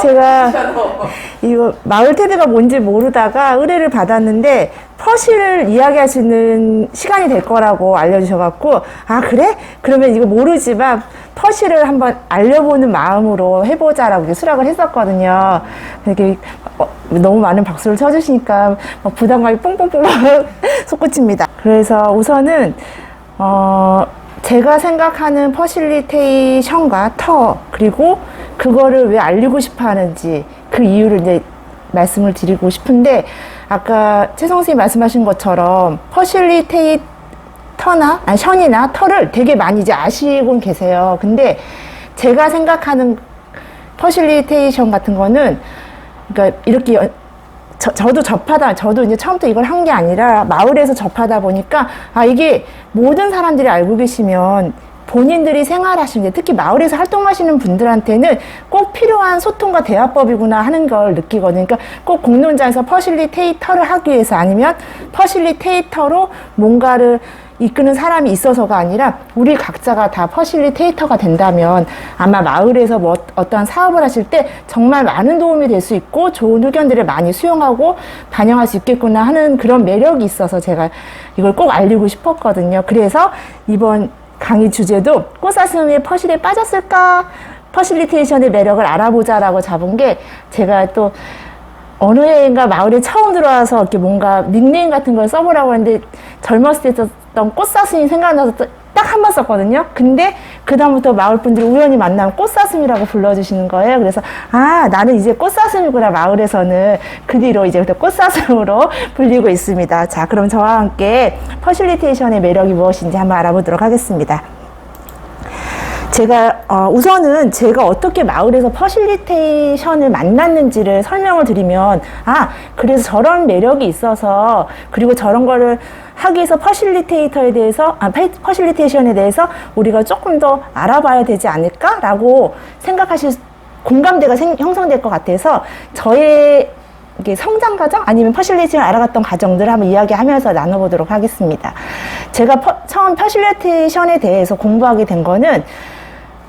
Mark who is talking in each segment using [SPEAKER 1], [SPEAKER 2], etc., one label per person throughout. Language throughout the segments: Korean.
[SPEAKER 1] 제가 이거 마을 테드가 뭔지 모르다가 의뢰를 받았는데 퍼실을 이야기할 수 있는 시간이 될 거라고 알려주셔갖고, 아 그래? 그러면 이거 모르지만 퍼실을 한번 알려보는 마음으로 해보자라고 수락을 했었거든요. 이렇게 너무 많은 박수를 쳐주시니까 막 부담감이 뽕뽕뽕 솟구칩니다. 그래서 우선은 제가 생각하는 퍼실리테이션과 터, 그리고 그거를 왜 알리고 싶어 하는지 그 이유를 이제 말씀을 드리고 싶은데, 아까 최성 선생님이 말씀하신 것처럼 퍼실리테이터나 아니 션이나 터를 되게 많이 이제 아시곤 계세요. 근데 제가 생각하는 퍼실리테이션 같은 거는, 그러니까 이렇게 저도 이제 처음부터 이걸 한 게 아니라 마을에서 접하다 보니까, 아, 이게 모든 사람들이 알고 계시면 본인들이 생활하시는데, 특히 마을에서 활동하시는 분들한테는 꼭 필요한 소통과 대화법이구나 하는 걸 느끼거든요. 그러니까 꼭 공론장에서 퍼실리테이터를 하기 위해서, 아니면 퍼실리테이터로 뭔가를 이끄는 사람이 있어서가 아니라 우리 각자가 다 퍼실리테이터가 된다면 아마 마을에서 뭐 어떠한 사업을 하실 때 정말 많은 도움이 될 수 있고 좋은 의견들을 많이 수용하고 반영할 수 있겠구나 하는 그런 매력이 있어서 제가 이걸 꼭 알리고 싶었거든요. 그래서 이번 강의 주제도 꽃사슴이 퍼실에 빠졌을까? 퍼실리테이션의 매력을 알아보자라고 잡은 게, 제가 또 어느 해인가 마을에 처음 들어와서 이렇게 뭔가 닉네임 같은 걸 써보라고 했는데 젊었을 때 썼던 꽃사슴이 생각나서 딱 한 번 썼거든요. 근데 그다음부터 마을 분들이 우연히 만나면 꽃사슴이라고 불러주시는 거예요. 그래서 아, 나는 이제 꽃사슴이구나. 마을에서는 그 뒤로 이제 꽃사슴으로 불리고 있습니다. 자, 그럼 저와 함께 퍼실리테이션의 매력이 무엇인지 한번 알아보도록 하겠습니다. 제가 우선은 제가 어떻게 마을에서 퍼실리테이션을 만났는지를 설명을 드리면, 아, 그래서 저런 매력이 있어서, 그리고 저런 거를 하기 위해서 퍼실리테이션에 대해서 우리가 조금 더 알아봐야 되지 않을까라고 생각하실, 공감대가 형성될 것 같아서 저의 이게 성장 과정 아니면 퍼실리테이션을 알아갔던 과정들을 한번 이야기하면서 나눠보도록 하겠습니다. 제가 처음 퍼실리테이션에 대해서 공부하게 된 거는,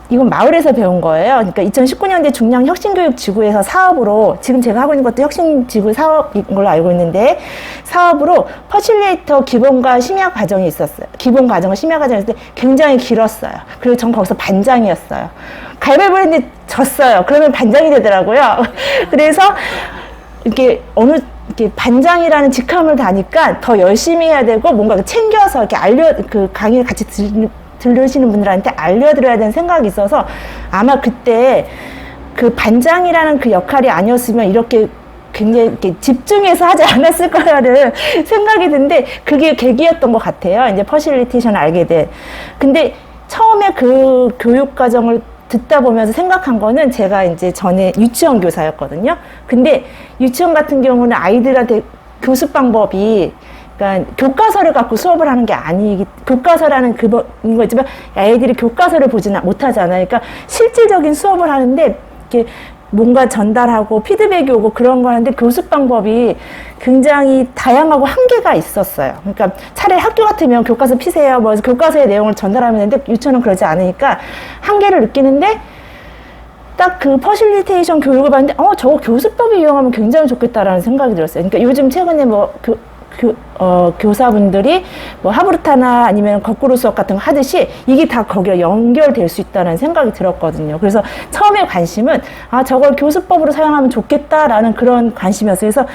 [SPEAKER 1] 이건 마을에서 배운 거예요. 그러니까 2019년대 중량 혁신교육지구에서 사업으로, 지금 제가 하고 있는 것도 혁신지구 사업인 걸로 알고 있는데, 사업으로 퍼실리테이터 기본과 심야 과정이 있었어요. 기본 과정과 심야 과정이 있을 때 굉장히 길었어요. 그리고 전 거기서 반장이었어요. 가위바위보 했는데 졌어요. 그러면 반장이 되더라고요. 그래서 이렇게 이렇게 반장이라는 직함을 다니까 더 열심히 해야 되고, 뭔가 챙겨서 이렇게 그 강의를 같이 들으시는 분들한테 알려드려야 되는 생각이 있어서, 아마 그때 그 반장이라는 그 역할이 아니었으면 이렇게 굉장히 이렇게 집중해서 하지 않았을 거라는 생각이 드는데, 그게 계기였던 것 같아요. 이제 퍼실리테이션을 알게 된. 근데 처음에 그 교육 과정을 듣다 보면서 생각한 거는, 제가 이제 전에 유치원 교사였거든요. 근데 유치원 같은 경우는 아이들한테 교습 방법이, 그러니까 교과서를 갖고 수업을 하는 게 교과서라는 그거인 거지만 아이들이 교과서를 보지는 못하잖아요. 그러니까 실질적인 수업을 하는데 이렇게 뭔가 전달하고 피드백이 오고 그런 거 하는데, 교습 방법이 굉장히 다양하고 한계가 있었어요. 그러니까 차라리 학교 같으면 교과서 피세요, 뭐 교과서의 내용을 전달하면 되는데, 유치원은 그러지 않으니까 한계를 느끼는데, 딱 그 퍼실리테이션 교육을 봤는데, 저거 교수법을 이용하면 굉장히 좋겠다라는 생각이 들었어요. 그러니까 요즘 최근에 뭐 교사분들이 뭐 하브르타나 아니면 거꾸로 수업 같은 거 하듯이 이게 다 거기에 연결될 수 있다는 생각이 들었거든요. 그래서 처음에 관심은, 아, 저걸 교수법으로 사용하면 좋겠다라는 그런 관심이었어요. 그래서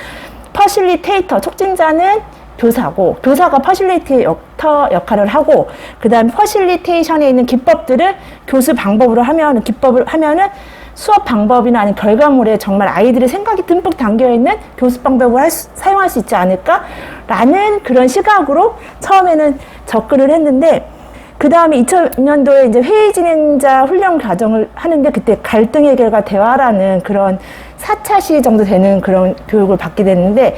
[SPEAKER 1] 퍼실리테이터, 촉진자는 교사고, 교사가 퍼실리테이터 역할을 하고, 그 다음에 퍼실리테이션에 있는 기법들을 교수 방법으로 기법을 하면은 수업 방법이나 아니면 결과물에 정말 아이들의 생각이 듬뿍 담겨있는 교습 방법을 사용할 수 있지 않을까라는 그런 시각으로 처음에는 접근을 했는데, 그 다음에 2000년도에 이제 회의 진행자 훈련 과정을 하는데, 그때 갈등 해결과 대화라는 그런 4차시 정도 되는 그런 교육을 받게 됐는데,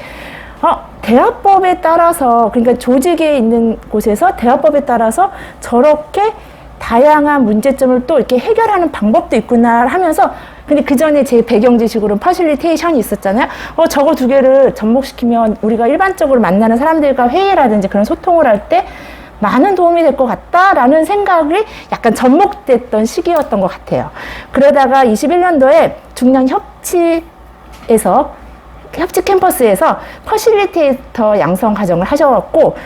[SPEAKER 1] 대화법에 따라서, 그러니까 조직에 있는 곳에서 대화법에 따라서 저렇게 다양한 문제점을 또 이렇게 해결하는 방법도 있구나 하면서, 근데 그 전에 제 배경 지식으로 퍼실리테이션이 있었잖아요. 저거 두 개를 접목시키면 우리가 일반적으로 만나는 사람들과 회의라든지 그런 소통을 할 때 많은 도움이 될 것 같다라는 생각이 약간 접목됐던 시기였던 것 같아요. 그러다가 21년도에 중량 협치 캠퍼스에서 퍼실리테이터 양성 과정을 하셔갖고,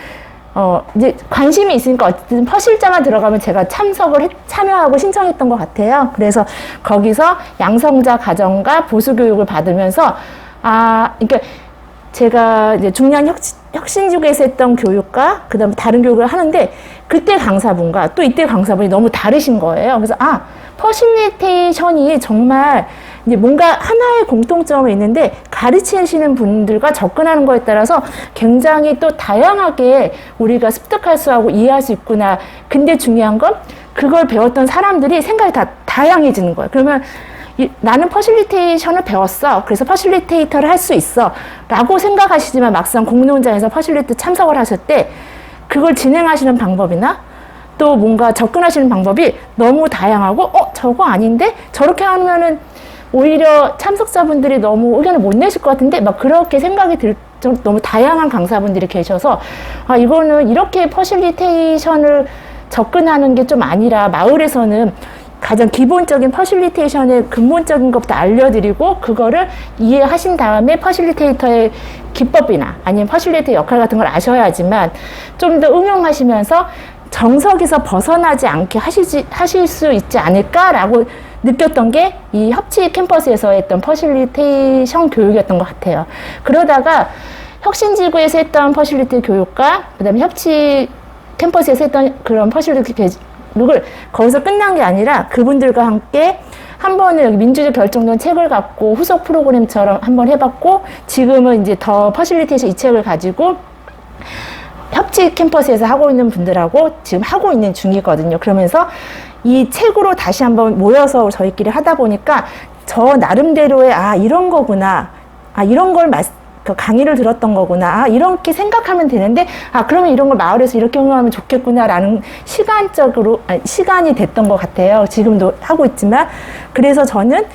[SPEAKER 1] 이제 관심이 있으니까 어쨌든 퍼실자만 들어가면 제가 참여하고 신청했던 것 같아요. 그래서 거기서 양성자 과정과 보수 교육을 받으면서, 그러니까 제가 이제 중량 혁신지구에서 했던 교육과 그 다음에 다른 교육을 하는데, 그때 강사분과 또 이때 강사분이 너무 다르신 거예요. 그래서 퍼실리테이션이 정말 이제 뭔가 하나의 공통점이 있는데 가르치시는 분들과 접근하는 거에 따라서 굉장히 또 다양하게 우리가 습득할 수 하고 이해할 수 있구나. 근데 중요한 건 그걸 배웠던 사람들이 생각이 다 다양해지는 거예요. 그러면 나는 퍼실리테이션을 배웠어. 그래서 퍼실리테이터를 할 수 있어. 라고 생각하시지만 막상 공론장에서 퍼실리테이터 참석을 하실 때 그걸 진행하시는 방법이나 또 뭔가 접근하시는 방법이 너무 다양하고 저거 아닌데? 저렇게 하면은 오히려 참석자분들이 너무 의견을 못 내실 것 같은데 막 그렇게 생각이 들 정도 너무 다양한 강사분들이 계셔서 이거는 이렇게 퍼실리테이션을 접근하는 게 좀 아니라 마을에서는 가장 기본적인 퍼실리테이션의 근본적인 것부터 알려드리고 그거를 이해하신 다음에 퍼실리테이터의 기법이나 아니면 퍼실리테이터 역할 같은 걸 아셔야지만 좀 더 응용하시면서 정석에서 벗어나지 않게 하실 수 있지 않을까라고 느꼈던 게 이 협치 캠퍼스에서 했던 퍼실리테이션 교육이었던 것 같아요. 그러다가 혁신지구에서 했던 퍼실리티 교육과 그다음에 협치 캠퍼스에서 했던 그런 퍼실리티 교육을 거기서 끝난 게 아니라 그분들과 함께 한 번은 여기 민주적 결정론 책을 갖고 후속 프로그램처럼 한번 해봤고 지금은 이제 더 퍼실리테이션 이 책을 가지고 협치 캠퍼스에서 하고 있는 분들하고 지금 하고 있는 중이거든요. 그러면서 이 책으로 다시 한번 모여서 저희끼리 하다 보니까 저 나름대로의 이런 거구나. 이런 걸 강의를 들었던 거구나. 이렇게 생각하면 되는데 그러면 이런 걸 마을에서 이렇게 응용하면 좋겠구나라는 시간이 됐던 것 같아요. 지금도 하고 있지만 그래서 저는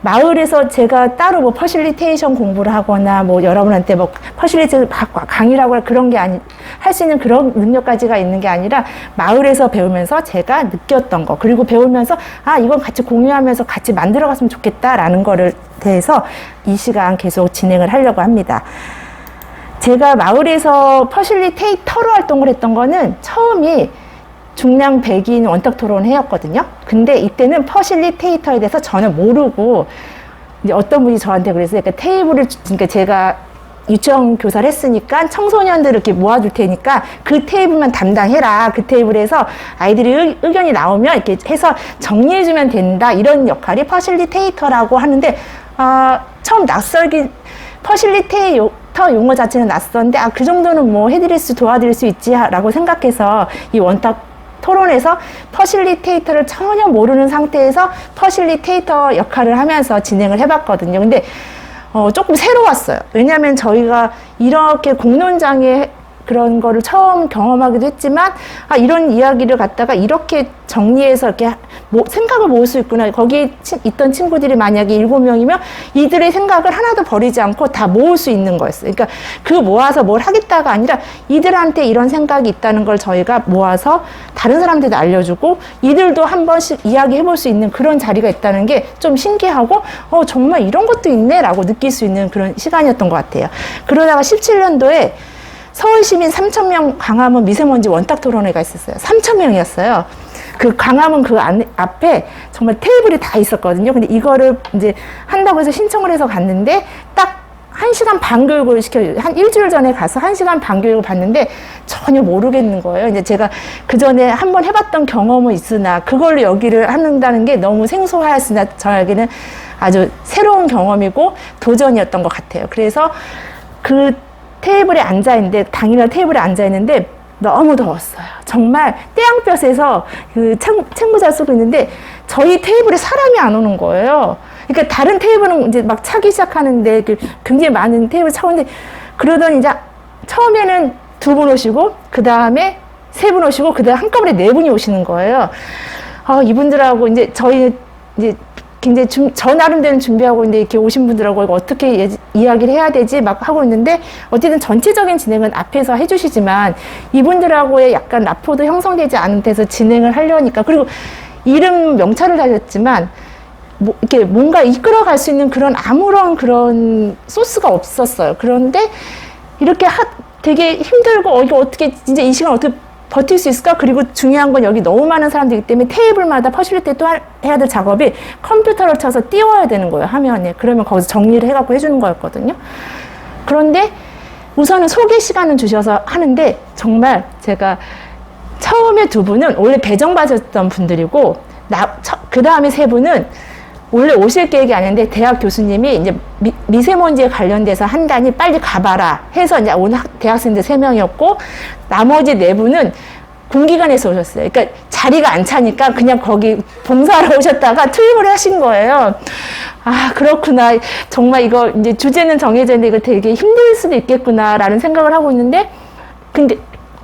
[SPEAKER 1] 마을에서 제가 따로 뭐 퍼실리테이션 공부를 하거나 뭐 여러분한테 뭐 퍼실리테이션 강의라고 그런 게 할 수 있는 그런 능력까지가 있는 게 아니라 마을에서 배우면서 제가 느꼈던 거 그리고 배우면서 이건 같이 공유하면서 같이 만들어 갔으면 좋겠다라는 거를 대해서 이 시간 계속 진행을 하려고 합니다. 제가 마을에서 퍼실리테이터로 활동을 했던 거는 처음이 중량 100인 원탁 토론회였거든요. 근데 이때는 퍼실리테이터에 대해서 전혀 모르고 이제 어떤 분이 저한테 그래서 그러니까 제가 유치원 교사를 했으니까 청소년들을 이렇게 모아줄 테니까 그 테이블만 담당해라. 그 테이블에서 아이들이 의견이 나오면 이렇게 해서 정리해주면 된다. 이런 역할이 퍼실리테이터라고 하는데 처음 퍼실리테이터 용어 자체는 낯선데 그 정도는 뭐 도와드릴 수 있지라고 생각해서 이 원탁 토론에서 퍼실리테이터를 전혀 모르는 상태에서 퍼실리테이터 역할을 하면서 진행을 해봤거든요. 근데 조금 새로웠어요. 왜냐하면 저희가 이렇게 공론장에 그런 거를 처음 경험하기도 했지만 이런 이야기를 갖다가 이렇게 정리해서 이렇게 생각을 모을 수 있구나. 거기에 있던 친구들이 만약에 7명이면 이들의 생각을 하나도 버리지 않고 다 모을 수 있는 거였어요. 그러니까 그 모아서 뭘 하겠다가 아니라 이들한테 이런 생각이 있다는 걸 저희가 모아서 다른 사람들도 알려주고 이들도 한 번씩 이야기해 볼 수 있는 그런 자리가 있다는 게 좀 신기하고 정말 이런 것도 있네 라고 느낄 수 있는 그런 시간이었던 것 같아요. 그러다가 17년도에 서울시민 3,000명 광화문 미세먼지 원탁 토론회가 있었어요. 3,000명이었어요. 그 광화문 앞에 정말 테이블이 다 있었거든요. 근데 이거를 이제 한다고 해서 신청을 해서 갔는데 딱 1시간 반 교육을 한 일주일 전에 가서 1시간 반 교육을 받는데 전혀 모르겠는 거예요. 이제 제가 그 전에 한번 해봤던 경험은 있으나 그걸로 여기를 한다는 게 너무 생소하였으나 저에게는 아주 새로운 경험이고 도전이었던 것 같아요. 그래서 그 테이블에 앉아있는데 당일날 테이블에 앉아있는데 너무 더웠어요. 정말 태양볕에서 그 책무자 쓰고 있는데 저희 테이블에 사람이 안 오는 거예요. 그러니까 다른 테이블은 이제 막 차기 시작하는데 굉장히 많은 테이블 차고 있는데 그러더니 이제 처음에는 2분 오시고 그 다음에 3분 오시고 그 다음에 한꺼번에 4분이 오시는 거예요. 이분들하고 이제 저희 이제 굉장히 저 나름대로 준비하고 있는데 이렇게 오신 분들하고 이거 어떻게 이야기를 해야 되지 막 하고 있는데 어쨌든 전체적인 진행은 앞에서 해주시지만 이분들하고의 약간 라포도 형성되지 않은 데서 진행을 하려니까 그리고 이름 명찰을 달렸지만 이렇게 뭔가 이끌어갈 수 있는 그런 아무런 그런 소스가 없었어요. 그런데 이렇게 되게 힘들고 이거 어떻게 진짜 이 시간 어떻게 버틸 수 있을까? 그리고 중요한 건 여기 너무 많은 사람들이기 때문에 테이블마다 퍼실리티 또 해야 될 작업이 컴퓨터를 쳐서 띄워야 되는 거예요, 화면에. 그러면 거기서 정리를 해갖고 해주는 거였거든요. 그런데 우선은 소개 시간을 주셔서 하는데 정말 제가 처음에 두 분은 원래 배정받았던 분들이고 그 다음에 세 분은 원래 오실 계획이 아닌데 대학 교수님이 이제 미세먼지에 관련돼서 한다니 빨리 가봐라 해서 이제 오늘 대학생들 3명이었고 나머지 4분은 공기관에서 오셨어요. 그러니까 자리가 안 차니까 그냥 거기 봉사하러 오셨다가 투입을 하신 거예요. 아, 그렇구나. 정말 이거 이제 주제는 정해져 있는데 이거 되게 힘들 수도 있겠구나라는 생각을 하고 있는데 근데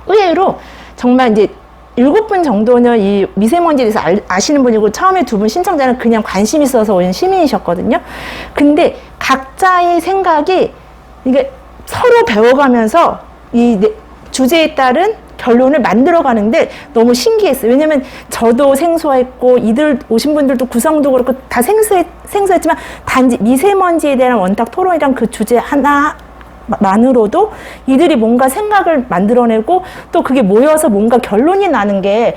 [SPEAKER 1] 의외로 정말 이제 7분 정도는 이 미세먼지에 대해서 아시는 분이고 처음에 2분 신청자는 그냥 관심 있어서 온 시민이셨거든요. 근데 각자의 생각이 이게 서로 배워가면서 이 주제에 따른 결론을 만들어 가는데 너무 신기했어요. 왜냐면 저도 생소했고 이들 오신 분들도 구성도 그렇고 다 생소했지만 단지 미세먼지에 대한 원탁 토론이랑 그 주제 하나 만으로도 이들이 뭔가 생각을 만들어내고 또 그게 모여서 뭔가 결론이 나는 게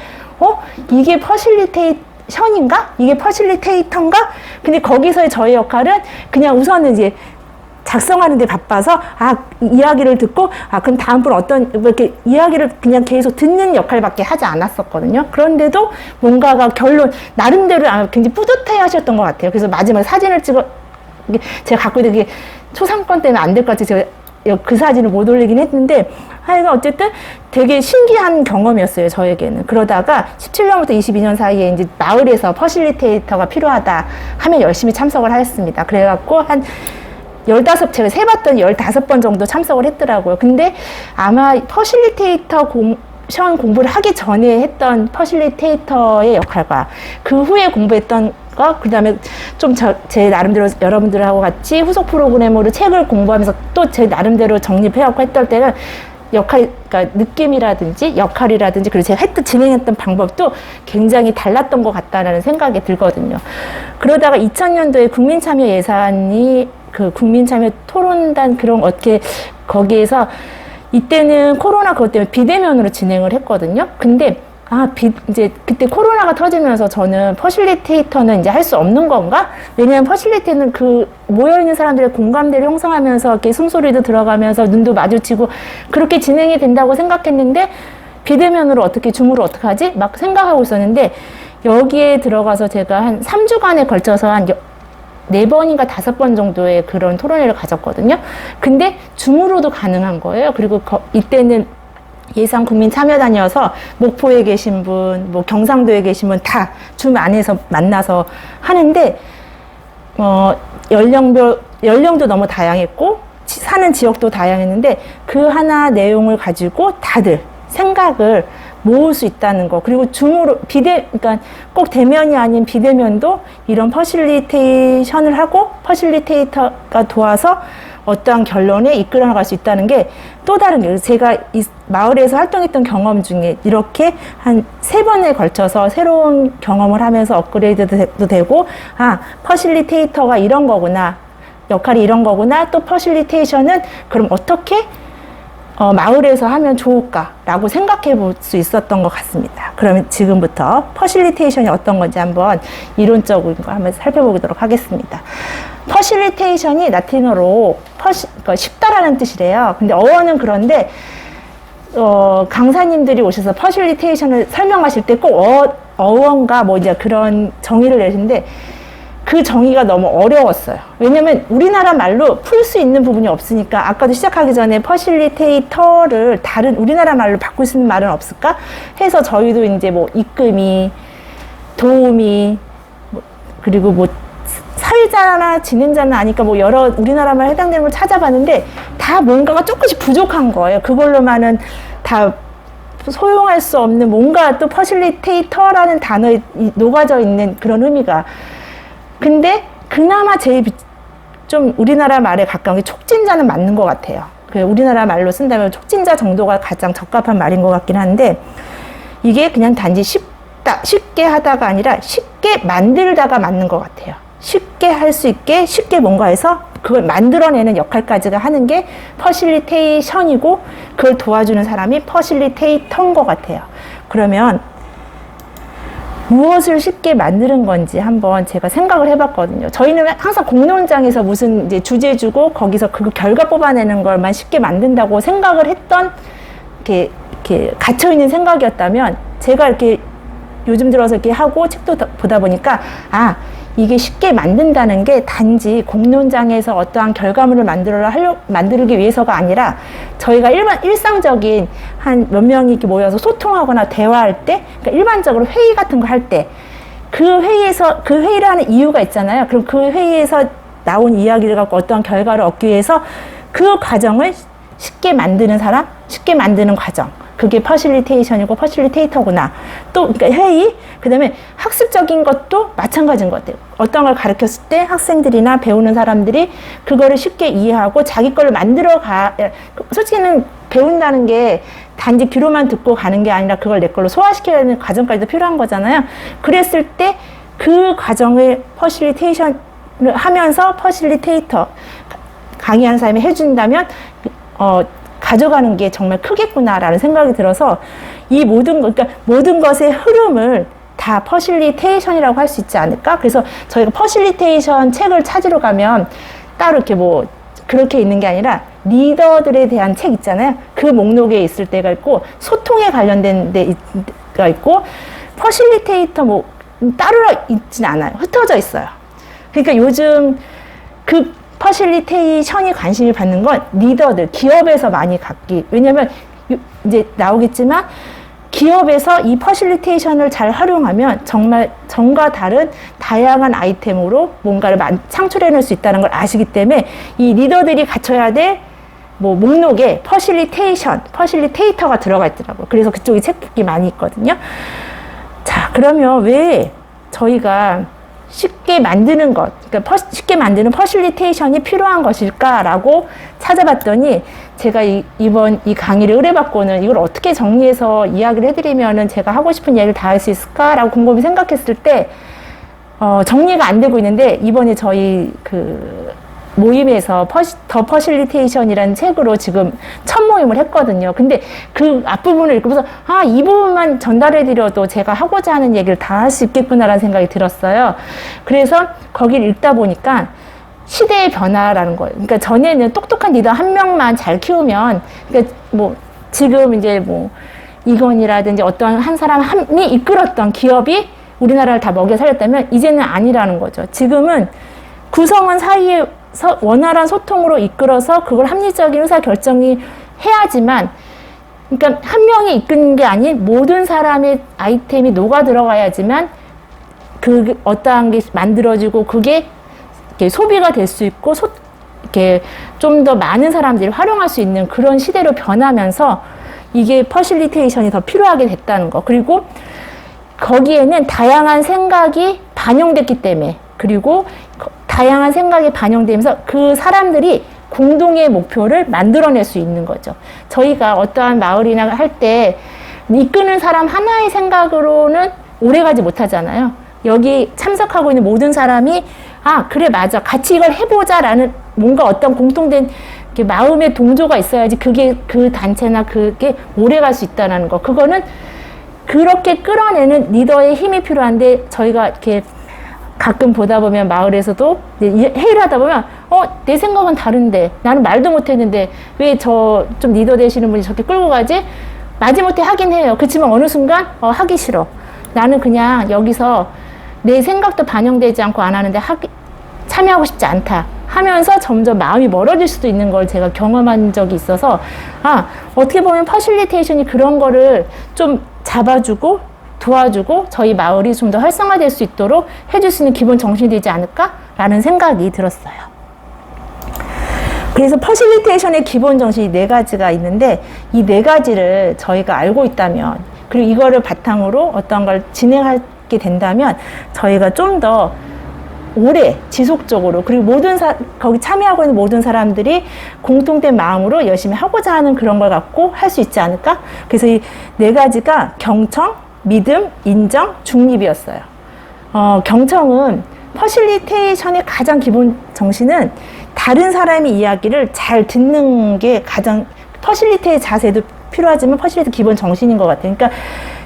[SPEAKER 1] 이게 퍼실리테이션인가? 이게 퍼실리테이터인가? 근데 거기서의 저의 역할은 그냥 우선은 이제 작성하는 데 바빠서 이야기를 듣고 그럼 다음번 어떤 이렇게 이야기를 그냥 계속 듣는 역할밖에 하지 않았었거든요. 그런데도 뭔가가 결론 나름대로 굉장히 뿌듯해 하셨던 것 같아요. 그래서 마지막에 사진을 제가 갖고 있는 게 초상권 때문에 안 될 것 같아서 제가 그 사진을 못 올리긴 했는데 하여간 어쨌든 되게 신기한 경험이었어요, 저에게는. 그러다가 17년부터 22년 사이에 이제 마을에서 퍼실리테이터가 필요하다 하면 열심히 참석을 하였습니다. 그래갖고 한 15, 제가 세봤더니 15번 정도 참석을 했더라고요. 근데 아마 퍼실리테이터 시험 공부를 하기 전에 했던 퍼실리테이터의 역할과 그 후에 공부했던 그 다음에 좀 제 나름대로 여러분들하고 같이 후속 프로그램으로 책을 공부하면서 또 제 나름대로 정립해갖고 했던 때는 그러니까 느낌이라든지 역할이라든지 그리고 제가 진행했던 방법도 굉장히 달랐던 것 같다는 생각이 들거든요. 그러다가 2000년도에 국민참여 예산이 그 국민참여 토론단 그런 어떻게 거기에서 이때는 코로나 그것 때문에 비대면으로 진행을 했거든요. 근데 이제 그때 코로나가 터지면서 저는 퍼실리테이터는 이제 할 수 없는 건가? 왜냐면 퍼실리테이터는 그 모여있는 사람들의 공감대를 형성하면서 이렇게 숨소리도 들어가면서 눈도 마주치고 그렇게 진행이 된다고 생각했는데 비대면으로 줌으로 어떻게 하지? 막 생각하고 있었는데 여기에 들어가서 제가 한 3주간에 걸쳐서 한 4번인가 5번 정도의 그런 토론회를 가졌거든요. 근데 줌으로도 가능한 거예요. 그리고 이때는 예산 국민 참여단이어서 목포에 계신 분, 경상도에 계신 분 다 줌 안에서 만나서 하는데, 연령도 너무 다양했고, 사는 지역도 다양했는데, 그 하나 내용을 가지고 다들 생각을 모을 수 있다는 거. 그리고 줌으로, 그러니까 꼭 대면이 아닌 비대면도 이런 퍼실리테이션을 하고, 퍼실리테이터가 도와서 어떠한 결론에 이끌어 나갈 수 있다는 게 또 다른 게 제가 이 마을에서 활동했던 경험 중에 이렇게 한 3번에 걸쳐서 새로운 경험을 하면서 업그레이드도 되고 퍼실리테이터가 이런 거구나, 역할이 이런 거구나, 또 퍼실리테이션은 그럼 어떻게 마을에서 하면 좋을까라고 생각해 볼 수 있었던 것 같습니다. 그러면 지금부터 퍼실리테이션이 어떤 건지 한번 이론적인 거 한번 살펴보도록 하겠습니다. 퍼실리테이션이 라틴어로 그러니까 쉽다라는 뜻이래요. 근데 어원은 그런데 강사님들이 오셔서 퍼실리테이션을 설명하실 때 꼭 어원과 이제 그런 정의를 내시는데 그 정의가 너무 어려웠어요. 왜냐면 우리나라 말로 풀 수 있는 부분이 없으니까 아까도 시작하기 전에 퍼실리테이터를 다른 우리나라 말로 바꿀 수 있는 말은 없을까 해서 저희도 이제 이끌미, 도우미, 그리고 사회자나 진행자나 아니까 여러 우리나라 말 해당되는 걸 찾아봤는데 다 뭔가가 조금씩 부족한 거예요. 그걸로만은 다 소용할 수 없는 뭔가 또 퍼실리테이터라는 단어에 녹아져 있는 그런 의미가. 근데 그나마 제일 좀 우리나라 말에 가까운 게 촉진자는 맞는 것 같아요. 우리나라 말로 쓴다면 촉진자 정도가 가장 적합한 말인 것 같긴 한데 이게 그냥 단지 쉽게 하다가 아니라 쉽게 만들다가 맞는 것 같아요. 쉽게 할 수 있게 쉽게 뭔가 해서 그걸 만들어내는 역할까지가 하는 게 퍼실리테이션이고 그걸 도와주는 사람이 퍼실리테이터인 것 같아요. 그러면 무엇을 쉽게 만드는 건지 한번 제가 생각을 해봤거든요. 저희는 항상 공론장에서 무슨 이제 주제 주고 거기서 그 결과 뽑아내는 걸만 쉽게 만든다고 생각을 했던 이렇게 갇혀있는 생각이었다면 제가 이렇게 요즘 들어서 이렇게 하고 책도 보다 보니까 이게 쉽게 만든다는 게 단지 공론장에서 어떠한 결과물을 만들기 위해서가 아니라 저희가 일상적인 한 몇 명이 이렇게 모여서 소통하거나 대화할 때, 그러니까 일반적으로 회의 같은 거 할 때, 그 회의를 하는 이유가 있잖아요. 그럼 그 회의에서 나온 이야기를 갖고 어떠한 결과를 얻기 위해서 그 과정을 쉽게 만드는 사람, 쉽게 만드는 과정. 그게 퍼실리테이션이고 퍼실리테이터구나. 또 그러니까 회의, 그다음에 학습적인 것도 마찬가지인 것 같아요. 어떤 걸 가르쳤을 때 학생들이나 배우는 사람들이 그거를 쉽게 이해하고 자기 걸로 솔직히는 배운다는 게 단지 귀로만 듣고 가는 게 아니라 그걸 내 걸로 소화시켜야 하는 과정까지도 필요한 거잖아요. 그랬을 때 그 과정을 퍼실리테이션을 하면서 퍼실리테이터 강의하는 사람이 해준다면 가져가는 게 정말 크겠구나라는 생각이 들어서 이 그러니까 모든 것의 흐름을 다 퍼실리테이션이라고 할 수 있지 않을까? 그래서 저희가 퍼실리테이션 책을 찾으러 가면 따로 이렇게 그렇게 있는 게 아니라 리더들에 대한 책 있잖아요. 그 목록에 있을 때가 있고 소통에 관련된 데가 있고 퍼실리테이터 따로 있진 않아요. 흩어져 있어요. 그러니까 요즘 그 퍼실리테이션이 관심을 받는 건 리더들, 기업에서 많이 왜냐면 이제 나오겠지만 기업에서 이 퍼실리테이션을 잘 활용하면 정말 전과 다른 다양한 아이템으로 뭔가를 창출해낼 수 있다는 걸 아시기 때문에 이 리더들이 갖춰야 될 목록에 퍼실리테이터가 들어가 있더라고요. 그래서 그쪽에 책북이 많이 있거든요. 자, 그러면 왜 저희가 쉽게 만드는 것, 그러니까 쉽게 만드는 퍼실리테이션이 필요한 것일까라고 찾아봤더니 제가 이번 이 강의를 의뢰받고는 이걸 어떻게 정리해서 이야기를 해드리면은 제가 하고 싶은 이야기를 다 할 수 있을까라고 곰곰이 생각했을 때 정리가 안 되고 있는데 이번에 저희 모임에서 더 퍼실리테이션이라는 책으로 지금 첫 모임을 했거든요. 근데 그 앞부분을 읽으면서 이 부분만 전달해드려도 제가 하고자 하는 얘기를 다 할 수 있겠구나라는 생각이 들었어요. 그래서 거기를 읽다 보니까 시대의 변화라는 거예요. 그러니까 전에는 똑똑한 리더 한 명만 잘 키우면, 그러니까 지금 이제 이건희라든지 어떤 한 사람이 이끌었던 기업이 우리나라를 다 먹여 살렸다면 이제는 아니라는 거죠. 지금은 구성원 사이에서 원활한 소통으로 이끌어서 그걸 합리적인 의사결정이 해야지만, 그러니까 한 명이 이끄는 게 아닌 모든 사람의 아이템이 녹아 들어가야지만 그 어떠한 게 만들어지고 그게 이렇게 소비가 될 수 있고 이렇게 좀 더 많은 사람들이 활용할 수 있는 그런 시대로 변하면서 이게 퍼실리테이션이 더 필요하게 됐다는 거. 그리고 거기에는 다양한 생각이 반영됐기 때문에, 그리고 다양한 생각이 반영되면서 그 사람들이 공동의 목표를 만들어낼 수 있는 거죠. 저희가 어떠한 마을이나 할 때 이끄는 사람 하나의 생각으로는 오래가지 못하잖아요. 여기 참석하고 있는 모든 사람이 그래 맞아 같이 이걸 해보자라는 뭔가 어떤 공통된 마음의 동조가 있어야지 그게 그 단체나 그게 오래갈 수 있다는 거. 그거는 그렇게 끌어내는 리더의 힘이 필요한데 저희가 이렇게 가끔 보다 보면 마을에서도 회의를 하다 보면 내 생각은 다른데 나는 말도 못했는데 왜 좀 리더 되시는 분이 저렇게 끌고 가지? 마지못해 하긴 해요. 그렇지만 어느 순간 하기 싫어. 나는 그냥 여기서 내 생각도 반영되지 않고 안 하는데 참여하고 싶지 않다 하면서 점점 마음이 멀어질 수도 있는 걸 제가 경험한 적이 있어서 어떻게 보면 퍼실리테이션이 그런 거를 좀 잡아주고 도와주고 저희 마을이 좀 더 활성화될 수 있도록 해줄 수 있는 기본 정신이 되지 않을까라는 생각이 들었어요. 그래서 퍼실리테이션의 기본 정신이 4가지가 있는데 이 4가지를 저희가 알고 있다면, 그리고 이거를 바탕으로 어떤 걸 진행하게 된다면 저희가 좀 더 오래 지속적으로, 그리고 거기 참여하고 있는 모든 사람들이 공통된 마음으로 열심히 하고자 하는 그런 걸 갖고 할 수 있지 않을까? 그래서 이 4가지가 경청, 믿음, 인정, 중립이었어요. 경청은 퍼실리테이션의 가장 기본 정신은 다른 사람의 이야기를 잘 듣는 게 가장, 퍼실리테이 자세도 필요하지만 퍼실리테이 기본 정신인 것 같아요. 그러니까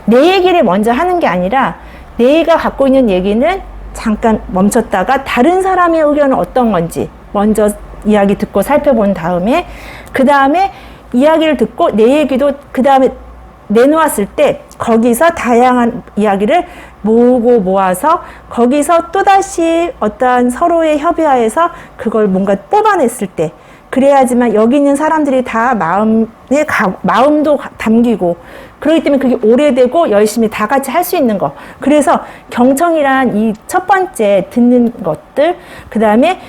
[SPEAKER 1] 내 얘기를 먼저 하는 게 아니라 내가 갖고 있는 얘기는 잠깐 멈췄다가 다른 사람의 의견은 어떤 건지 먼저 이야기 듣고 살펴본 다음에, 그 다음에 이야기를 듣고 내 얘기도 그 다음에 내놓았을 때 거기서 다양한 이야기를 모으고 모아서 거기서 또다시 어떠한 서로의 협의하에서 그걸 뭔가 뽑아냈을 때, 그래야지만 여기 있는 사람들이 다 마음도 담기고, 그렇기 때문에 그게 오래되고 열심히 다 같이 할 수 있는 거. 그래서 경청이란 이 첫 번째 듣는 것들, 그 다음에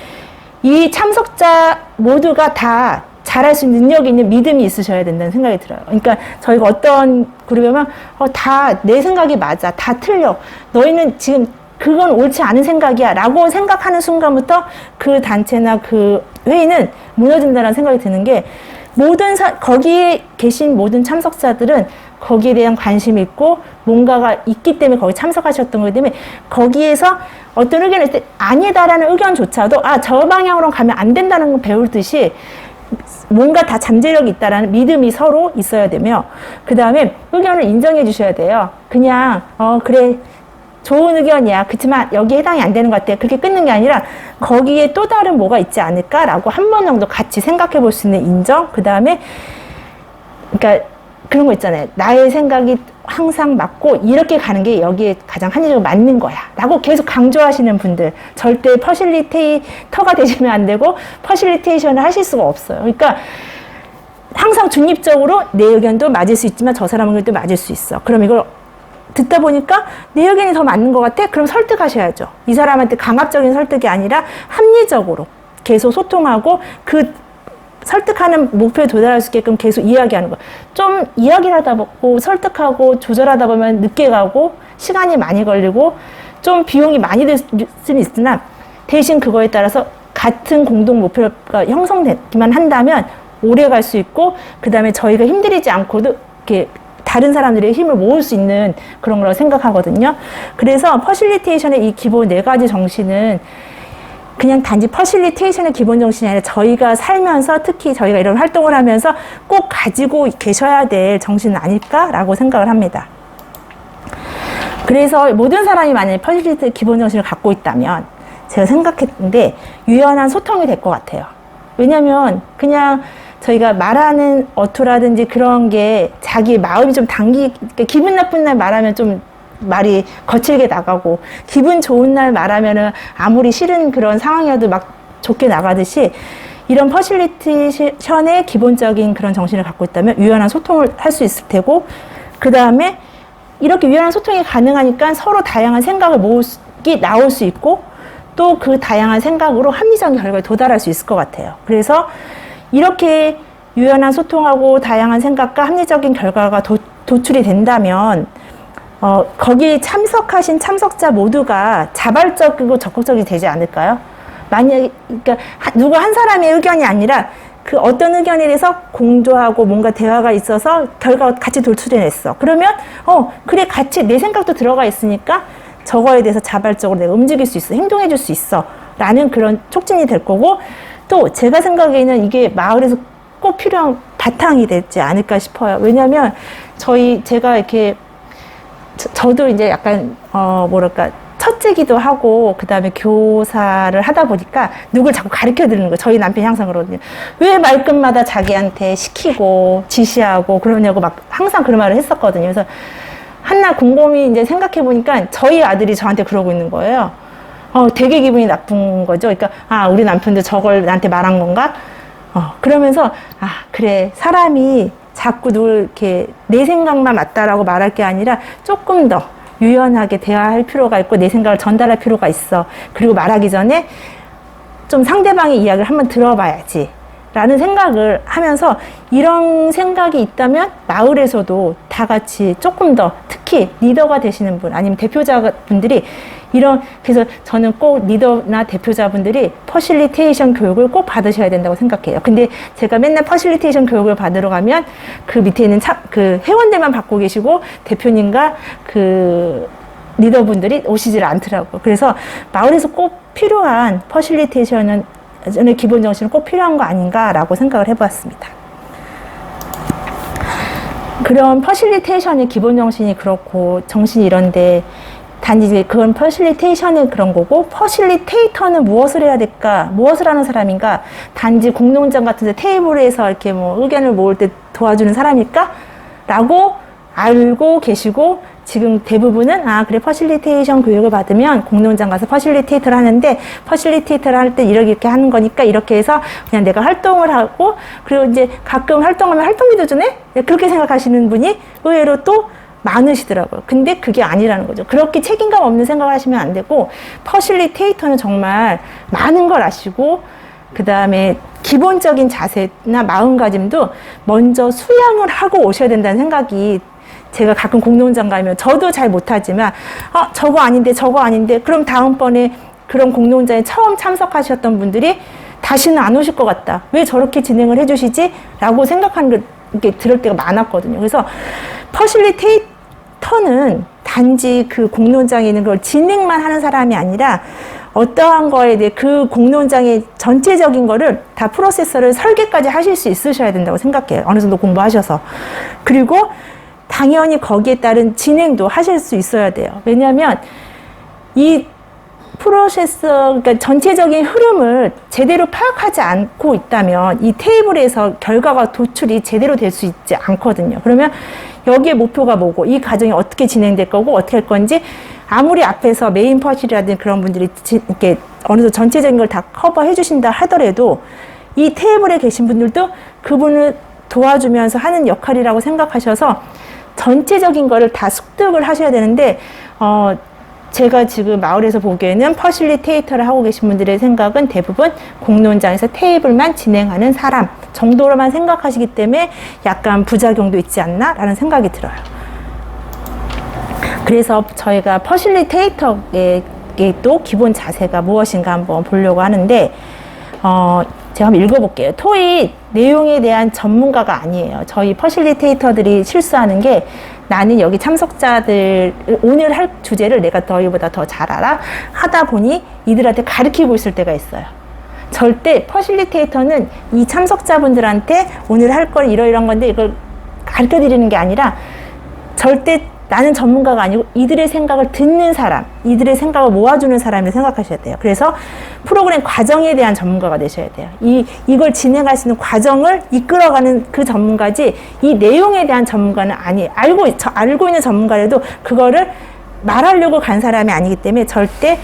[SPEAKER 1] 이 참석자 모두가 다 잘할 수 있는 능력이 있는 믿음이 있으셔야 된다는 생각이 들어요. 그러니까 저희가 어떤 그룹에 오면 다 내 생각이 맞아, 다 틀려, 너희는 지금 그건 옳지 않은 생각이야 라고 생각하는 순간부터 그 단체나 그 회의는 무너진다는 생각이 드는 게, 거기에 계신 모든 참석자들은 거기에 대한 관심이 있고 뭔가가 있기 때문에 거기 참석하셨던 거기 때문에, 거기에서 어떤 의견을 했을 때 아니다라는 의견조차도 저 방향으로 가면 안 된다는 걸 배우듯이 뭔가 다 잠재력이 있다라는 믿음이 서로 있어야 되며, 그 다음에 의견을 인정해 주셔야 돼요. 그냥 그래 좋은 의견이야, 그렇지만 여기 해당이 안 되는 것 같아, 그렇게 끊는 게 아니라 거기에 또 다른 뭐가 있지 않을까라고 한 번 정도 같이 생각해 볼 수 있는 인정. 그 다음에 그러니까 그런 거 있잖아요. 나의 생각이 항상 맞고 이렇게 가는 게 여기에 가장 합리적으로 맞는 거야 라고 계속 강조하시는 분들, 절대 퍼실리테이터가 되시면 안 되고 퍼실리테이션을 하실 수가 없어요. 그러니까 항상 중립적으로 내 의견도 맞을 수 있지만 저 사람 의견도 맞을 수 있어. 그럼 이걸 듣다 보니까 내 의견이 더 맞는 것 같아? 그럼 설득하셔야죠. 이 사람한테 강압적인 설득이 아니라 합리적으로 계속 소통하고 그 설득하는 목표에 도달할 수 있게끔 계속 이야기하는 거. 좀 이야기를 하다 보고 설득하고 조절하다 보면 늦게 가고 시간이 많이 걸리고 좀 비용이 많이 들 수는 있으나, 대신 그거에 따라서 같은 공동 목표가 형성되기만 한다면 오래 갈 수 있고, 그 다음에 저희가 힘들이지 않고도 이렇게 다른 사람들의 힘을 모을 수 있는 그런 거라고 생각하거든요. 그래서 퍼실리테이션의 이 기본 4가지 정신은 그냥 단지 퍼실리테이션의 기본 정신이 아니라 저희가 살면서, 특히 저희가 이런 활동을 하면서 꼭 가지고 계셔야 될 정신은 아닐까라고 생각을 합니다. 그래서 모든 사람이 만약에 퍼실리테이 기본 정신을 갖고 있다면 제가 생각했는데 유연한 소통이 될 것 같아요. 왜냐하면 그냥 저희가 말하는 어투라든지 그런 게 자기 마음이 좀 그러니까 기분 나쁜 날 말하면 좀 말이 거칠게 나가고, 기분 좋은 날 말하면은 아무리 싫은 그런 상황이어도 막 좋게 나가듯이, 이런 퍼실리테이션의 기본적인 그런 정신을 갖고 있다면 유연한 소통을 할 수 있을 테고, 그 다음에 이렇게 유연한 소통이 가능하니까 서로 다양한 생각을 나올 수 있고, 또 그 다양한 생각으로 합리적인 결과에 도달할 수 있을 것 같아요. 그래서 이렇게 유연한 소통하고 다양한 생각과 합리적인 결과가 도출이 된다면 거기 참석하신 참석자 모두가 자발적이고 적극적이 되지 않을까요? 만약에, 그러니까 누구 한 사람의 의견이 아니라 그 어떤 의견에 대해서 공조하고 뭔가 대화가 있어서 결과가 같이 도출해냈어. 그러면 그래, 같이 내 생각도 들어가 있으니까 저거에 대해서 자발적으로 내가 움직일 수 있어, 행동해 줄 수 있어 라는 그런 촉진이 될 거고, 또 제가 생각에는 이게 마을에서 꼭 필요한 바탕이 되지 않을까 싶어요. 왜냐하면 제가 이렇게 저도 이제 약간 첫째기도 하고 그 다음에 교사를 하다 보니까 누굴 자꾸 가르쳐 드리는 거예요. 저희 남편이 항상 그러거든요. 왜 말끝마다 자기한테 시키고 지시하고 그러냐고 막 항상 그런 말을 했었거든요. 그래서 한날 곰곰이 이제 생각해 보니까 저희 아들이 저한테 그러고 있는 거예요. 되게 기분이 나쁜 거죠. 그러니까 우리 남편도 저걸 나한테 말한 건가? 그러면서 그래, 사람이 자꾸 누굴 이렇게 내 생각만 맞다라고 말할 게 아니라 조금 더 유연하게 대화할 필요가 있고 내 생각을 전달할 필요가 있어. 그리고 말하기 전에 좀 상대방의 이야기를 한번 들어봐야지 라는 생각을 하면서, 이런 생각이 있다면 마을에서도 다 같이 조금 더, 특히 리더가 되시는 분 아니면 대표자분들이 그래서 저는 꼭 리더나 대표자분들이 퍼실리테이션 교육을 꼭 받으셔야 된다고 생각해요. 근데 제가 맨날 퍼실리테이션 교육을 받으러 가면 그 밑에 있는 그 회원들만 받고 계시고 대표님과 그 리더분들이 오시질 않더라고요. 그래서 마을에서 꼭 필요한 퍼실리테이션은 기본 정신은 꼭 필요한 거 아닌가라고 생각을 해보았습니다. 그런 퍼실리테이션의 기본 정신이 그렇고 정신이 이런데 단지 그건 퍼실리테이션의 그런 거고 퍼실리테이터는 무엇을 해야 될까? 무엇을 하는 사람인가? 단지 공농장 같은 데 테이블에서 이렇게 뭐 의견을 모을 때 도와주는 사람일까? 라고 알고 계시고 지금 대부분은 그래 퍼실리테이션 교육을 받으면 공농장 가서 퍼실리테이터를 하는데 퍼실리테이터를 할 때 이렇게 하는 거니까 이렇게 해서 그냥 내가 활동을 하고 그리고 이제 가끔 활동하면 활동비도 주네? 그렇게 생각하시는 분이 의외로 또 많으시더라고요. 근데 그게 아니라는 거죠. 그렇게 책임감 없는 생각을 하시면 안 되고 퍼실리테이터는 정말 많은 걸 아시고 그 다음에 기본적인 자세나 마음가짐도 먼저 수양을 하고 오셔야 된다는 생각이 제가 가끔 공농장 가면 저도 잘 못하지만 저거 아닌데 그럼 다음번에 그런 공농장에 처음 참석하셨던 분들이 다시는 안 오실 것 같다. 왜 저렇게 진행을 해주시지? 라고 생각하는 게 들을 때가 많았거든요. 그래서 퍼실리테이터는 단지 그 공농장에 있는 걸 진행만 하는 사람이 아니라 어떠한 거에 대해 그 공농장의 전체적인 거를 다 프로세서를 설계까지 하실 수 있으셔야 된다고 생각해요. 어느 정도 공부하셔서. 그리고 당연히 거기에 따른 진행도 하실 수 있어야 돼요. 왜냐하면 이 프로세서, 그러니까 전체적인 흐름을 제대로 파악하지 않고 있다면 이 테이블에서 결과가 도출이 제대로 될 수 있지 않거든요. 그러면 여기에 목표가 뭐고 이 과정이 어떻게 진행될 거고 어떻게 할 건지 아무리 앞에서 메인 퍼실이라든 그런 분들이 이렇게 어느 정도 전체적인 걸 다 커버해 주신다 하더라도 이 테이블에 계신 분들도 그분을 도와주면서 하는 역할이라고 생각하셔서 전체적인 거를 다 습득을 하셔야 되는데 제가 지금 마을에서 보기에는 퍼실리테이터를 하고 계신 분들의 생각은 대부분 공농장에서 테이블만 진행하는 사람 정도로만 생각하시기 때문에 약간 부작용도 있지 않나 라는 생각이 들어요. 그래서 저희가 퍼실리테이터의 또 기본 자세가 무엇인가 한번 보려고 하는데 제가 한번 읽어볼게요. 토익 내용에 대한 전문가가 아니에요. 저희 퍼실리테이터들이 실수하는 게 나는 여기 참석자들 오늘 할 주제를 내가 너희보다 더 잘 알아 하다 보니 이들한테 가르치고 있을 때가 있어요. 절대 퍼실리테이터는 이 참석자분들한테 오늘 할 건 이러이러한 건데 이걸 가르쳐 드리는 게 아니라 절대 나는 전문가가 아니고 이들의 생각을 듣는 사람, 이들의 생각을 모아주는 사람을 생각하셔야 돼요. 그래서 프로그램 과정에 대한 전문가가 되셔야 돼요. 이걸 진행할 수 있는 과정을 이끌어가는 그 전문가지 이 내용에 대한 전문가는 아니에요. 알고 있는 전문가라도 그거를 말하려고 간 사람이 아니기 때문에 절대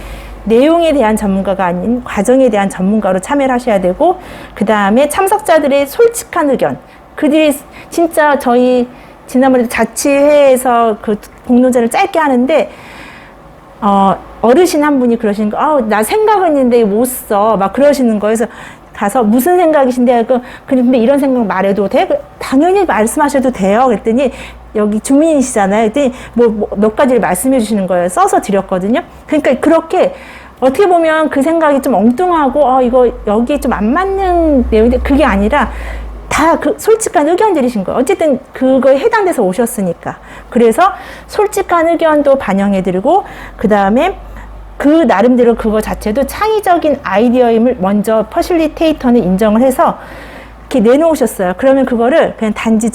[SPEAKER 1] 내용에 대한 전문가가 아닌 과정에 대한 전문가로 참여를 하셔야 되고 그 다음에 참석자들의 솔직한 의견, 그들이 진짜 저희 지난번에 자치회에서 그 공론제를 짧게 하는데 어르신 한 분이 그러시는 거, 나 생각은 있는데 못 써, 막 그러시는 거예요. 그래서 가서 무슨 생각이신데, 근데 이런 생각 말해도 돼? 당연히 말씀하셔도 돼요. 그랬더니 여기 주민이시잖아요. 그랬더니 몇 가지를 말씀해 주시는 거예요. 써서 드렸거든요. 그러니까 그렇게 어떻게 보면 그 생각이 좀 엉뚱하고 이거 여기에 좀 안 맞는 내용인데 그게 아니라 다 그 솔직한 의견들이신 거예요. 어쨌든 그거에 해당돼서 오셨으니까. 그래서 솔직한 의견도 반영해드리고 그 다음에 그 나름대로 그거 자체도 창의적인 아이디어임을 먼저 퍼실리테이터는 인정을 해서 이렇게 내놓으셨어요. 그러면 그거를 그냥 단지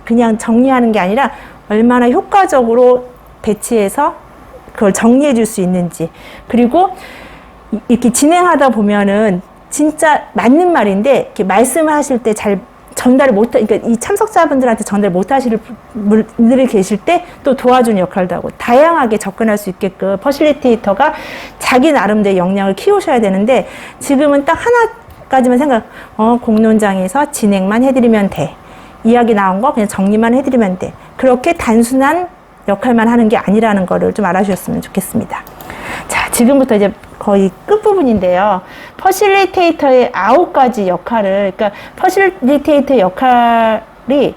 [SPEAKER 1] 그냥 정리하는 게 아니라 얼마나 효과적으로 배치해서 그걸 정리해 줄 수 있는지. 그리고 이렇게 진행하다 보면은 진짜 맞는 말인데 이렇게 말씀을 하실 때 잘 전달을 그러니까 이 참석자분들한테 전달 못 하실 분들이 계실 때 또 도와주는 역할도 하고 다양하게 접근할 수 있게끔 퍼실리테이터가 자기 나름대로 역량을 키우셔야 되는데 지금은 딱 하나까지만 공론장에서 진행만 해드리면 돼. 이야기 나온 거 그냥 정리만 해드리면 돼. 그렇게 단순한 역할만 하는 게 아니라는 거를 좀 알아주셨으면 좋겠습니다. 자, 지금부터 이제 거의 끝부분인데요. 퍼실리테이터의 9가지 역할을, 그러니까 퍼실리테이터 역할이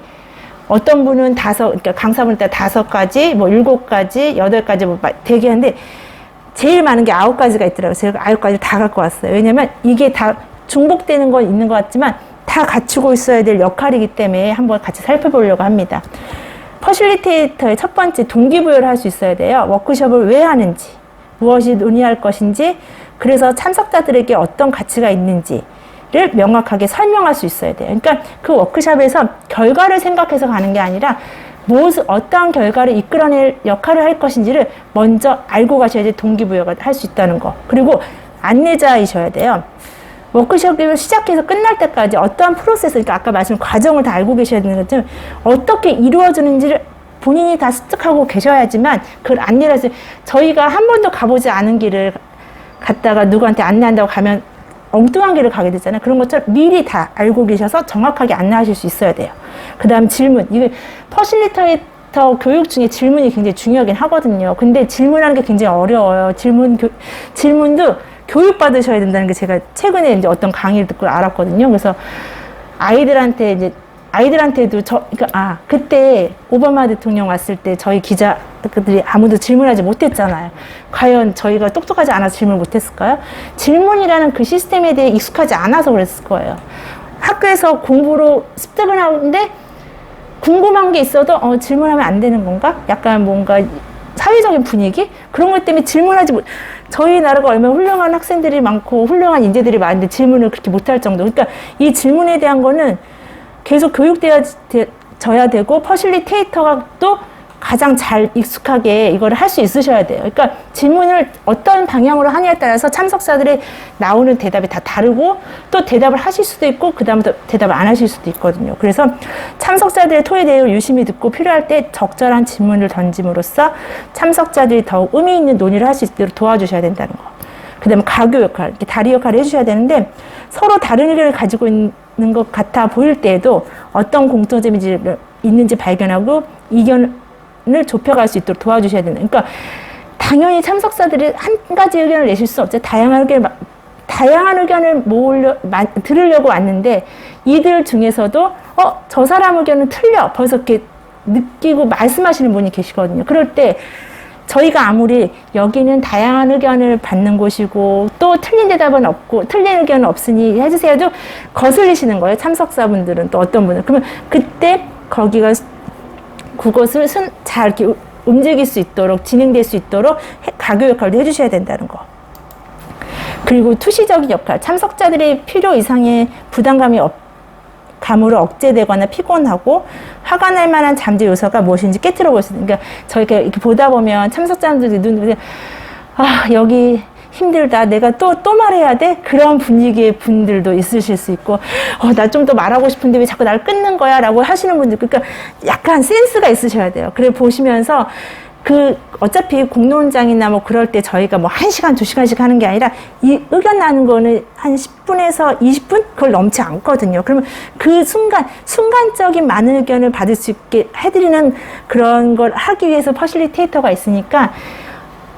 [SPEAKER 1] 어떤 분은 그러니까 강사분 때 5가지, 7가지, 8가지 되게 하는데 제일 많은 게 9가지가 있더라고요. 제가 9가지 다 갖고 왔어요. 왜냐면 이게 다 중복되는 건 있는 것 같지만 다 갖추고 있어야 될 역할이기 때문에 한번 같이 살펴보려고 합니다. 퍼실리테이터의 첫 번째 동기부여를 할 수 있어야 돼요. 워크숍을 왜 하는지, 무엇이 논의할 것인지, 그래서 참석자들에게 어떤 가치가 있는지를 명확하게 설명할 수 있어야 돼요. 그러니까 그 워크숍에서 결과를 생각해서 가는 게 아니라 어떠한 결과를 이끌어낼 역할을 할 것인지를 먼저 알고 가셔야지 동기부여가 할 수 있다는 거. 그리고 안내자이셔야 돼요. 워크숍을 시작해서 끝날 때까지 어떠한 프로세스, 그러니까 아까 말씀 과정을 다 알고 계셔야 되는 것처럼 어떻게 이루어지는지를 본인이 다 습득하고 계셔야지만 그걸 안내를 해서, 저희가 한 번도 가보지 않은 길을 갔다가 누구한테 안내한다고 가면 엉뚱한 길을 가게 되잖아요. 그런 것처럼 미리 다 알고 계셔서 정확하게 안내하실 수 있어야 돼요. 그 다음 질문. 이게 퍼실리테이터 교육 중에 질문이 굉장히 중요하긴 하거든요. 근데 질문하는 게 굉장히 어려워요. 질문도 교육받으셔야 된다는 게 제가 최근에 이제 어떤 강의를 듣고 알았거든요. 그래서 아이들한테도 그때 오바마 대통령 왔을 때 저희 기자들이 아무도 질문하지 못했잖아요. 과연 저희가 똑똑하지 않아서 질문을 못했을까요? 질문이라는 그 시스템에 대해 익숙하지 않아서 그랬을 거예요. 학교에서 공부로 습득을 하는데 궁금한 게 있어도 질문하면 안 되는 건가? 약간 뭔가 사회적인 분위기? 그런 것 때문에 저희 나라가 얼마나 훌륭한 학생들이 많고 훌륭한 인재들이 많은데 질문을 그렇게 못할 정도. 그러니까 이 질문에 대한 거는 계속 교육되어져야 되고, 퍼실리테이터가 또 가장 잘 익숙하게 이거를 할 수 있으셔야 돼요. 그러니까 질문을 어떤 방향으로 하냐에 따라서 참석자들이 나오는 대답이 다 다르고, 또 대답을 하실 수도 있고 그 다음부터 대답을 안 하실 수도 있거든요. 그래서 참석자들의 토의 내용을 유심히 듣고 필요할 때 적절한 질문을 던짐으로써 참석자들이 더욱 의미 있는 논의를 할 수 있도록 도와주셔야 된다는 거. 그 다음에 가교 역할, 이렇게 다리 역할을 해주셔야 되는데, 서로 다른 의견을 가지고 있는 것 같아 보일 때에도 어떤 공통점이 있는지 발견하고 이견을 좁혀갈 수 있도록 도와주셔야 된다. 그러니까 당연히 참석자들이 한 가지 의견을 내실 수 없죠. 다양한 의견을 들으려고 왔는데, 이들 중에서도 저 사람 의견은 틀려 벌써 이렇게 느끼고 말씀하시는 분이 계시거든요. 그럴 때 저희가 아무리 여기는 다양한 의견을 받는 곳이고 또 틀린 대답은 없고 틀린 의견은 없으니 해주세요 해도 거슬리시는 거예요. 참석자분들은, 또 어떤 분은. 그러면 그때 그것을 잘 이렇게 움직일 수 있도록, 진행될 수 있도록 가교 역할도 해주셔야 된다는 거. 그리고 투시적인 역할. 참석자들의 필요 이상의 감으로 억제되거나 피곤하고 화가 날 만한 잠재 요소가 무엇인지 깨트려 볼 수 있는. 그러니까 저희가 이렇게 보다 보면 참석자들이 여기 힘들다, 내가 또 말해야 돼? 그런 분위기의 분들도 있으실 수 있고, 나 좀 더 말하고 싶은데 왜 자꾸 날 끊는 거야? 라고 하시는 분들. 그러니까 약간 센스가 있으셔야 돼요. 그래 보시면서 어차피 공론장이나 뭐 그럴 때 저희가 뭐 1시간, 2시간씩 하는 게 아니라 이 의견 나는 거는 한 10분에서 20분? 그걸 넘지 않거든요. 그러면 그 순간적인 많은 의견을 받을 수 있게 해드리는 그런 걸 하기 위해서 퍼실리테이터가 있으니까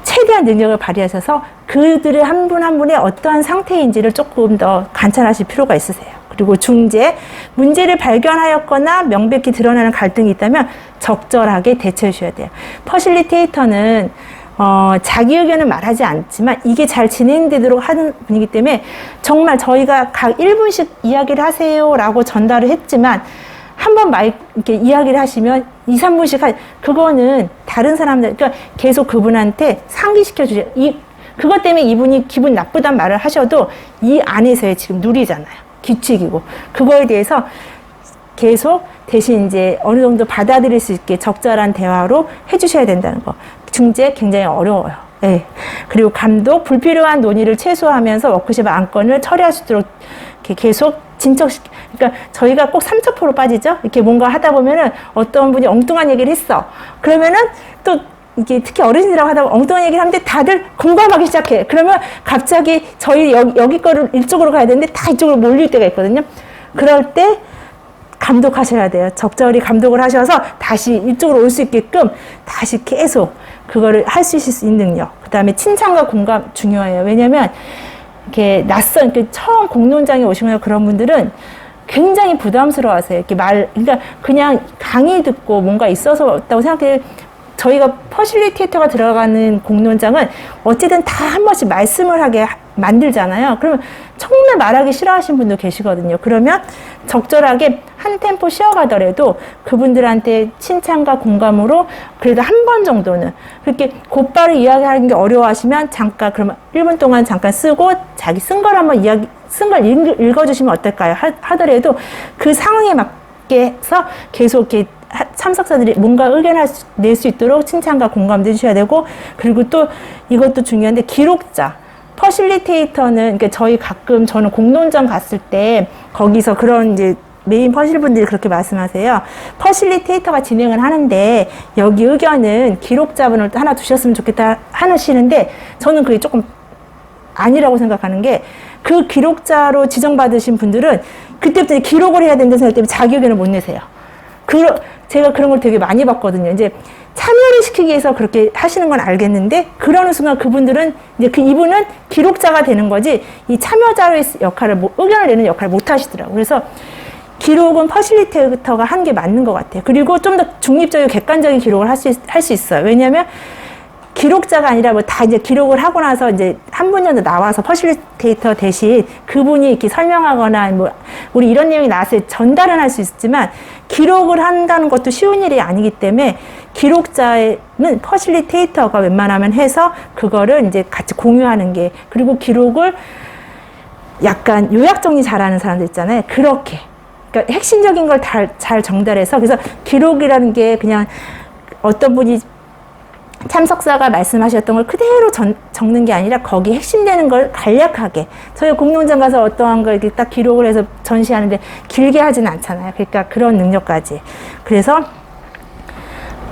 [SPEAKER 1] 최대한 능력을 발휘하셔서 그들의 한 분 한 분의 어떠한 상태인지를 조금 더 관찰하실 필요가 있으세요. 그리고 중재, 문제를 발견하였거나 명백히 드러나는 갈등이 있다면 적절하게 대처해 주셔야 돼요. 퍼실리테이터는 자기 의견을 말하지 않지만 이게 잘 진행되도록 하는 분이기 때문에 정말 저희가 각 1분씩 이야기를 하세요라고 전달을 했지만 한번 이렇게 이야기를 하시면 2, 3분씩 그거는 다른 사람들, 그러니까 계속 그분한테 상기시켜 주세요. 그것 때문에 이분이 기분 나쁘단 말을 하셔도 이 안에서의 지금 누리잖아요. 규칙이고. 그거에 대해서 계속 대신 이제 어느 정도 받아들일 수 있게 적절한 대화로 해주셔야 된다는 거. 중재 굉장히 어려워요. 네. 그리고 감독, 불필요한 논의를 최소화하면서 워크숍 안건을 처리할 수 있도록 이렇게 계속 그러니까 저희가 꼭 삼척포로 빠지죠. 이렇게 뭔가 하다 보면은 어떤 분이 엉뚱한 얘기를 했어. 그러면은 또 이게 특히 어르신들하고 하다 보면 엉뚱한 얘기를 하는데 다들 공감하기 시작해. 그러면 갑자기 저희 여기 거를 이쪽으로 가야 되는데 다 이쪽으로 몰릴 때가 있거든요. 그럴 때 감독하셔야 돼요. 적절히 감독을 하셔서 다시 이쪽으로 올 수 있게끔 다시 계속 그거를 할 수 있을 수 있는 능력. 그 다음에 칭찬과 공감 중요해요. 왜냐면 이렇게 이렇게 처음 공론장에 오시거나 그런 분들은 굉장히 부담스러워 하세요. 이렇게 그러니까 그냥 강의 듣고 뭔가 있어서 왔다고 생각해. 저희가 퍼실리테이터가 들어가는 공론장은 어쨌든 다 한 번씩 말씀을 하게 만들잖아요. 그러면 정말 말하기 싫어하시는 분도 계시거든요. 그러면 적절하게 한 템포 쉬어가더라도 그분들한테 칭찬과 공감으로 그래도 한 번 정도는 그렇게 곧바로 이야기하는 게 어려워하시면 잠깐 그러면 1분 동안 잠깐 쓰고 자기 쓴 걸 한번 쓴 걸 읽어주시면 어떨까요? 하더라도 그 상황에 맞게 해서 계속 이렇게 참석자들이 뭔가 의견을 낼 수 있도록 칭찬과 공감도 해주셔야 되고, 그리고 또 이것도 중요한데 기록자. 퍼실리테이터는, 그러니까 저희 가끔 저는 공론장 갔을 때 거기서 그런 이제 메인 퍼실 분들이 그렇게 말씀하세요. 퍼실리테이터가 진행을 하는데 여기 의견은 기록자분을 하나 두셨으면 좋겠다 하시는데 저는 그게 조금 아니라고 생각하는 게, 그 기록자로 지정받으신 분들은 그때부터 기록을 해야 된다는 생각 때문에 자기 의견을 못 내세요. 제가 그런 걸 되게 많이 봤거든요. 이제 참여를 시키기 위해서 그렇게 하시는 건 알겠는데, 그러는 순간 그분들은 이제 이분은 기록자가 되는 거지 이 참여자의 역할을 의견을 내는 역할을 못 하시더라고요. 그래서 기록은 퍼실리테이터가 한 게 맞는 것 같아요. 그리고 좀 더 중립적이고 객관적인 기록을 할 수 있어요. 왜냐하면 기록자가 아니라 뭐 다 이제 기록을 하고 나서 이제 한 분 정도 나와서 퍼실리테이터 대신 그분이 이렇게 설명하거나 뭐 우리 이런 내용이 나왔을 때 전달은 할 수 있지만 기록을 한다는 것도 쉬운 일이 아니기 때문에 기록자는 퍼실리테이터가 웬만하면 해서 그거를 이제 같이 공유하는 게, 그리고 기록을 약간 요약 정리 잘하는 사람들 있잖아요. 그렇게. 그러니까 핵심적인 걸 잘 전달해서, 그래서 기록이라는 게 그냥 어떤 분이 참석자가 말씀하셨던 걸 그대로 적는 게 아니라 거기 핵심되는 걸 간략하게, 저희 공론장 가서 어떠한 걸 이렇게 딱 기록을 해서 전시하는데 길게 하진 않잖아요. 그러니까 그런 능력까지. 그래서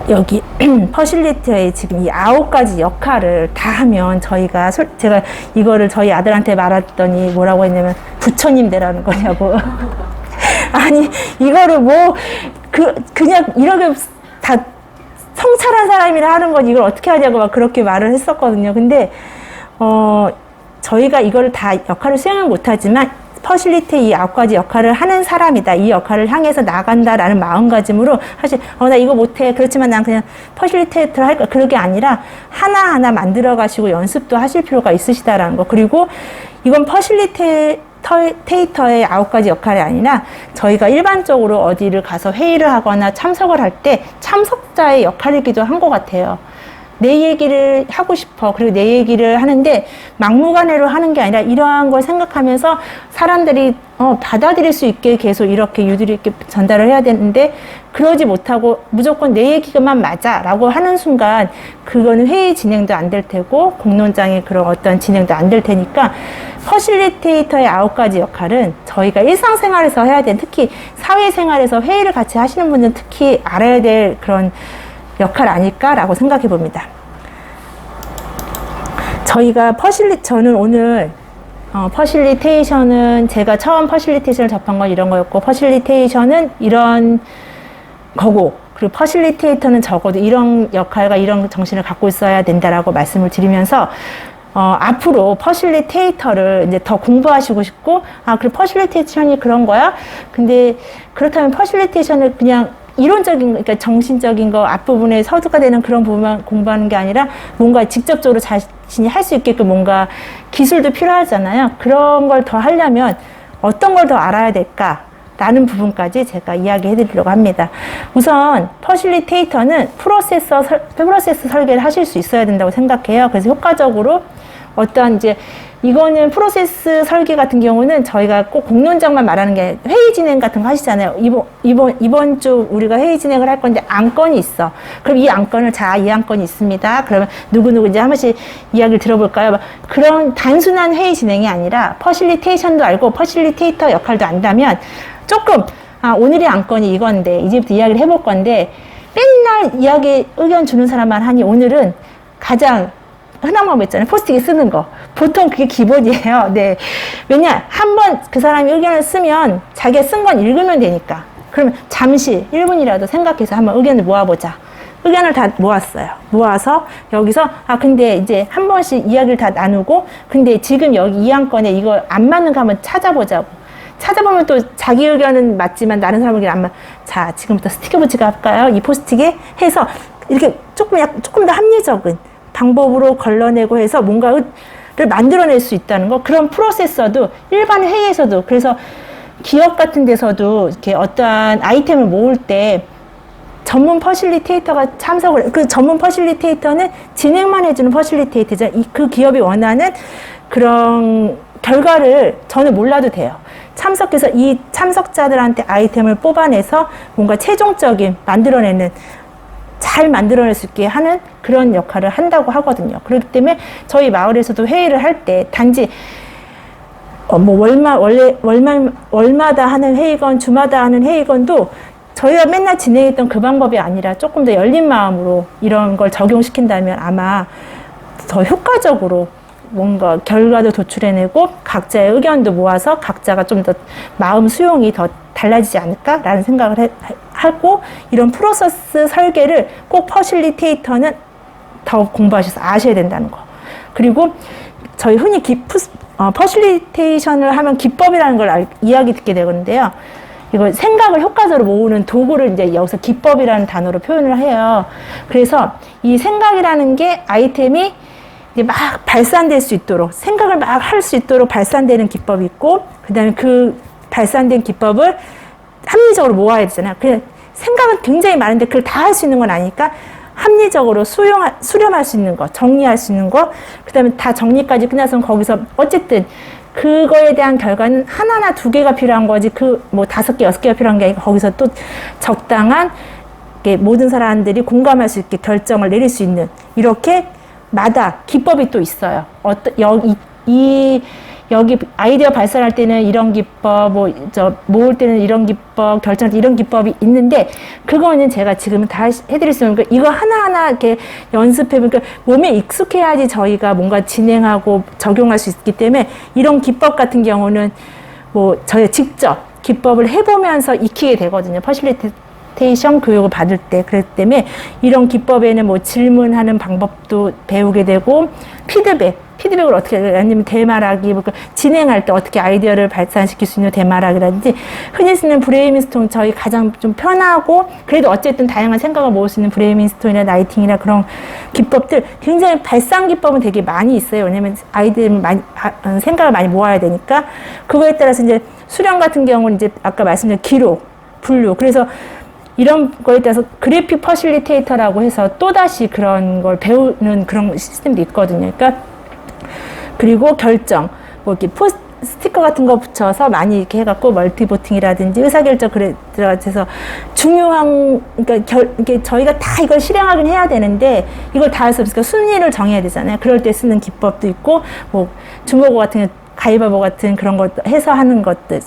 [SPEAKER 1] 여기 퍼실리티의 지금 이 9가지 역할을 다 하면 제가 이거를 저희 아들한테 말했더니 뭐라고 했냐면 부처님 되라는 거냐고. 아니 이거를 그냥 이렇게 다 성찰한 사람이라 하는 건 이걸 어떻게 하냐고 막 그렇게 말을 했었거든요. 근데 저희가 이걸 다 역할을 수행을 못하지만 퍼실리티 이 9가지 역할을 하는 사람이다, 이 역할을 향해서 나간다라는 마음가짐으로 사실 나 이거 못해, 그렇지만 난 그냥 퍼실리테이터를 할까, 그게 아니라 하나하나 만들어 가시고 연습도 하실 필요가 있으시다라는 거. 그리고 이건 퍼실리테이터의 9가지 역할이 아니라 저희가 일반적으로 어디를 가서 회의를 하거나 참석을 할 때 참석자의 역할이기도 한 것 같아요. 내 얘기를 하고 싶어. 그리고 내 얘기를 하는데 막무가내로 하는 게 아니라 이러한 걸 생각하면서 사람들이 받아들일 수 있게 계속 이렇게 유도리 있게 전달을 해야 되는데, 그러지 못하고 무조건 내 얘기만 맞아 라고 하는 순간 그거는 회의 진행도 안 될 테고 공론장의 그런 어떤 진행도 안 될 테니까, 퍼실리테이터의 9가지 역할은 저희가 일상생활에서 해야 되는, 특히 사회생활에서 회의를 같이 하시는 분들은 특히 알아야 될 그런 역할 아닐까라고 생각해 봅니다. 저희가 저는 오늘 퍼실리테이션은 제가 처음 퍼실리테이션을 접한 건 이런 거였고, 퍼실리테이션은 이런 거고, 그리고 퍼실리테이터는 적어도 이런 역할과 이런 정신을 갖고 있어야 된다라고 말씀을 드리면서 앞으로 퍼실리테이터를 이제 더 공부하시고 싶고, 그리고 퍼실리테이션이 그런 거야? 근데 그렇다면 퍼실리테이션을 그냥 이론적인, 그러니까 정신적인 거 앞부분에 서두가 되는 그런 부분만 공부하는 게 아니라 뭔가 직접적으로 자신이 할 수 있게끔 뭔가 기술도 필요하잖아요. 그런 걸 더 하려면 어떤 걸 더 알아야 될까라는 부분까지 제가 이야기해 드리려고 합니다. 우선 퍼실리테이터는 프로세스 설계를 하실 수 있어야 된다고 생각해요. 그래서 효과적으로 어떠한 이제 이거는 프로세스 설계 같은 경우는 저희가 꼭 공론장만 말하는 게 아니라 회의 진행 같은 거 하시잖아요. 이번 주 우리가 회의 진행을 할 건데 안건이 있어. 그럼 이 안건을 이 안건이 있습니다. 그러면 누구누구 이제 한 번씩 이야기를 들어볼까요? 그런 단순한 회의 진행이 아니라 퍼실리테이션도 알고 퍼실리테이터 역할도 안다면 조금 오늘의 안건이 이건데 이제부터 이야기를 해볼 건데 맨날 의견 주는 사람만 하니 오늘은 가장 흔한 방법 있잖아요. 포스트잇 쓰는 거. 보통 그게 기본이에요. 네. 왜냐, 한번 그 사람이 의견을 쓰면 자기가 쓴 건 읽으면 되니까. 그러면 잠시 1분이라도 생각해서 한번 의견을 모아보자. 의견을 다 모았어요. 모아서 여기서 근데 이제 한 번씩 이야기를 다 나누고, 근데 지금 여기 이 안건에 이거 안 맞는 거 한번 찾아보자고. 찾아보면 또 자기 의견은 맞지만 다른 사람 의견 안 맞. 자, 지금부터 스티커 붙이고 할까요? 이 포스트잇에 해서 이렇게 조금 더 합리적인 방법으로 걸러내고 해서 뭔가를 만들어낼 수 있다는 거. 그런 프로세서도 일반 회의에서도, 그래서 기업 같은 데서도 이렇게 어떠한 아이템을 모을 때 전문 퍼실리테이터가 참석을, 그 전문 퍼실리테이터는 진행만 해주는 퍼실리테이터죠. 그 기업이 원하는 그런 결과를 저는 몰라도 돼요. 참석해서 이 참석자들한테 아이템을 뽑아내서 뭔가 최종적인 만들어내는, 잘 만들어낼 수 있게 하는 그런 역할을 한다고 하거든요. 그렇기 때문에 저희 마을에서도 회의를 할 때 단지 뭐 월마다 하는 회의건, 주마다 하는 회의건도 저희가 맨날 진행했던 그 방법이 아니라 조금 더 열린 마음으로 이런 걸 적용시킨다면 아마 더 효과적으로 뭔가 결과도 도출해내고 각자의 의견도 모아서 각자가 좀 더 마음 수용이 더 달라지지 않을까라는 생각을 하고, 이런 프로세스 설계를 꼭 퍼실리테이터는 더 공부하셔서 아셔야 된다는 거. 그리고 저희 흔히 퍼실리테이션을 하면 기법이라는 걸 이야기 듣게 되는데요. 이걸 생각을 효과적으로 모으는 도구를 이제 여기서 기법이라는 단어로 표현을 해요. 그래서 이 생각이라는 게 아이템이 이제 막 발산될 수 있도록, 생각을 막 할 수 있도록 발산되는 기법이 있고, 그 다음에 그 발산된 기법을 합리적으로 모아야 되잖아요. 그 생각은 굉장히 많은데 그걸 다 할 수 있는 건 아니니까 합리적으로 수렴할 수 있는 거, 정리할 수 있는 거, 그 다음에 다 정리까지 끝나서 거기서 어쨌든 그거에 대한 결과는 하나나 두 개가 필요한 거지, 그 뭐 5개, 6개가 필요한 게 아니고 거기서 또 적당한 모든 사람들이 공감할 수 있게 결정을 내릴 수 있는, 이렇게 마다 기법이 또 있어요. 여기 아이디어 발산할 때는 이런 기법, 모을 때는 이런 기법, 결정할 때 이런 기법이 있는데, 그거는 제가 지금은 다 해드릴 수 없는, 이거 하나하나 이렇게 연습해보니까 몸에 익숙해야지 저희가 뭔가 진행하고 적용할 수 있기 때문에, 이런 기법 같은 경우는 저희가 직접 기법을 해보면서 익히게 되거든요. 퍼실리테이션 교육을 받을 때. 그렇기 때문에 이런 기법에는 질문하는 방법도 배우게 되고, 피드백을 어떻게, 아니면 대말하기, 진행할 때 어떻게 아이디어를 발산시킬 수 있는 대말하기라든지, 흔히 쓰는 브레인스토밍, 저희 가장 좀 편하고, 그래도 어쨌든 다양한 생각을 모을 수 있는 브레인스토밍이나 라이팅이나 그런 기법들, 굉장히 발산 기법은 되게 많이 있어요. 왜냐면 아이들은 생각을 많이 모아야 되니까. 그거에 따라서 이제 수련 같은 경우는 이제 아까 말씀드린 기록, 분류. 그래서 이런 거에 따라서 그래픽 퍼실리테이터라고 해서 또다시 그런 걸 배우는 그런 시스템도 있거든요. 그러니까 그리고 결정, 이렇게 스티커 같은 거 붙여서 많이 이렇게 해갖고 멀티보팅이라든지 의사결정 들어가서 중요한, 그러니까 이렇게 저희가 다 이걸 실행하긴 해야 되는데 이걸 다 할 수 없으니까 순위를 정해야 되잖아요. 그럴 때 쓰는 기법도 있고, 주먹고 같은 가위바위보 같은 그런 것 해서 하는 것들,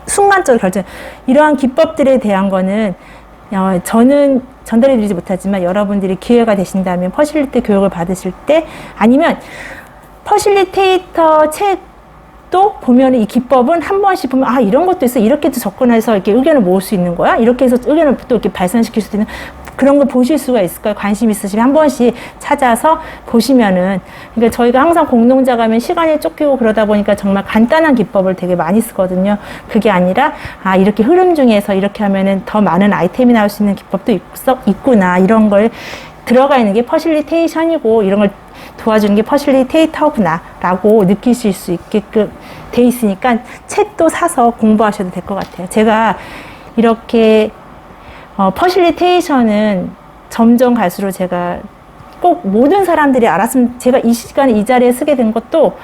[SPEAKER 1] 순간적으로 결정, 이러한 기법들에 대한 거는 저는 전달해드리지 못하지만 여러분들이 기회가 되신다면 퍼실리테이터 교육을 받으실 때, 아니면 퍼실리테이터 책도 보면 이 기법은 한 번씩 보면 이런 것도 있어, 이렇게 접근해서 이렇게 의견을 모을 수 있는 거야, 이렇게 해서 의견을 또 이렇게 발산시킬 수 있는 그런 걸 보실 수가 있을 거예요. 관심 있으시면 한 번씩 찾아서 보시면은. 그러니까 저희가 항상 공동자 가면 시간이 쫓기고 그러다 보니까 정말 간단한 기법을 되게 많이 쓰거든요. 그게 아니라 이렇게 흐름 중에서 이렇게 하면은 더 많은 아이템이 나올 수 있는 기법도 있구나, 이런 걸 들어가 있는 게 퍼실리테이션이고, 이런 걸 도와주는 게 퍼실리테이터구나 라고 느끼실 수 있게끔 돼 있으니까 책도 사서 공부하셔도 될 것 같아요. 제가 이렇게 퍼실리테이션은 점점 갈수록 제가 꼭 모든 사람들이 알았으면, 제가 이 시간에 이 자리에 쓰게 된 것도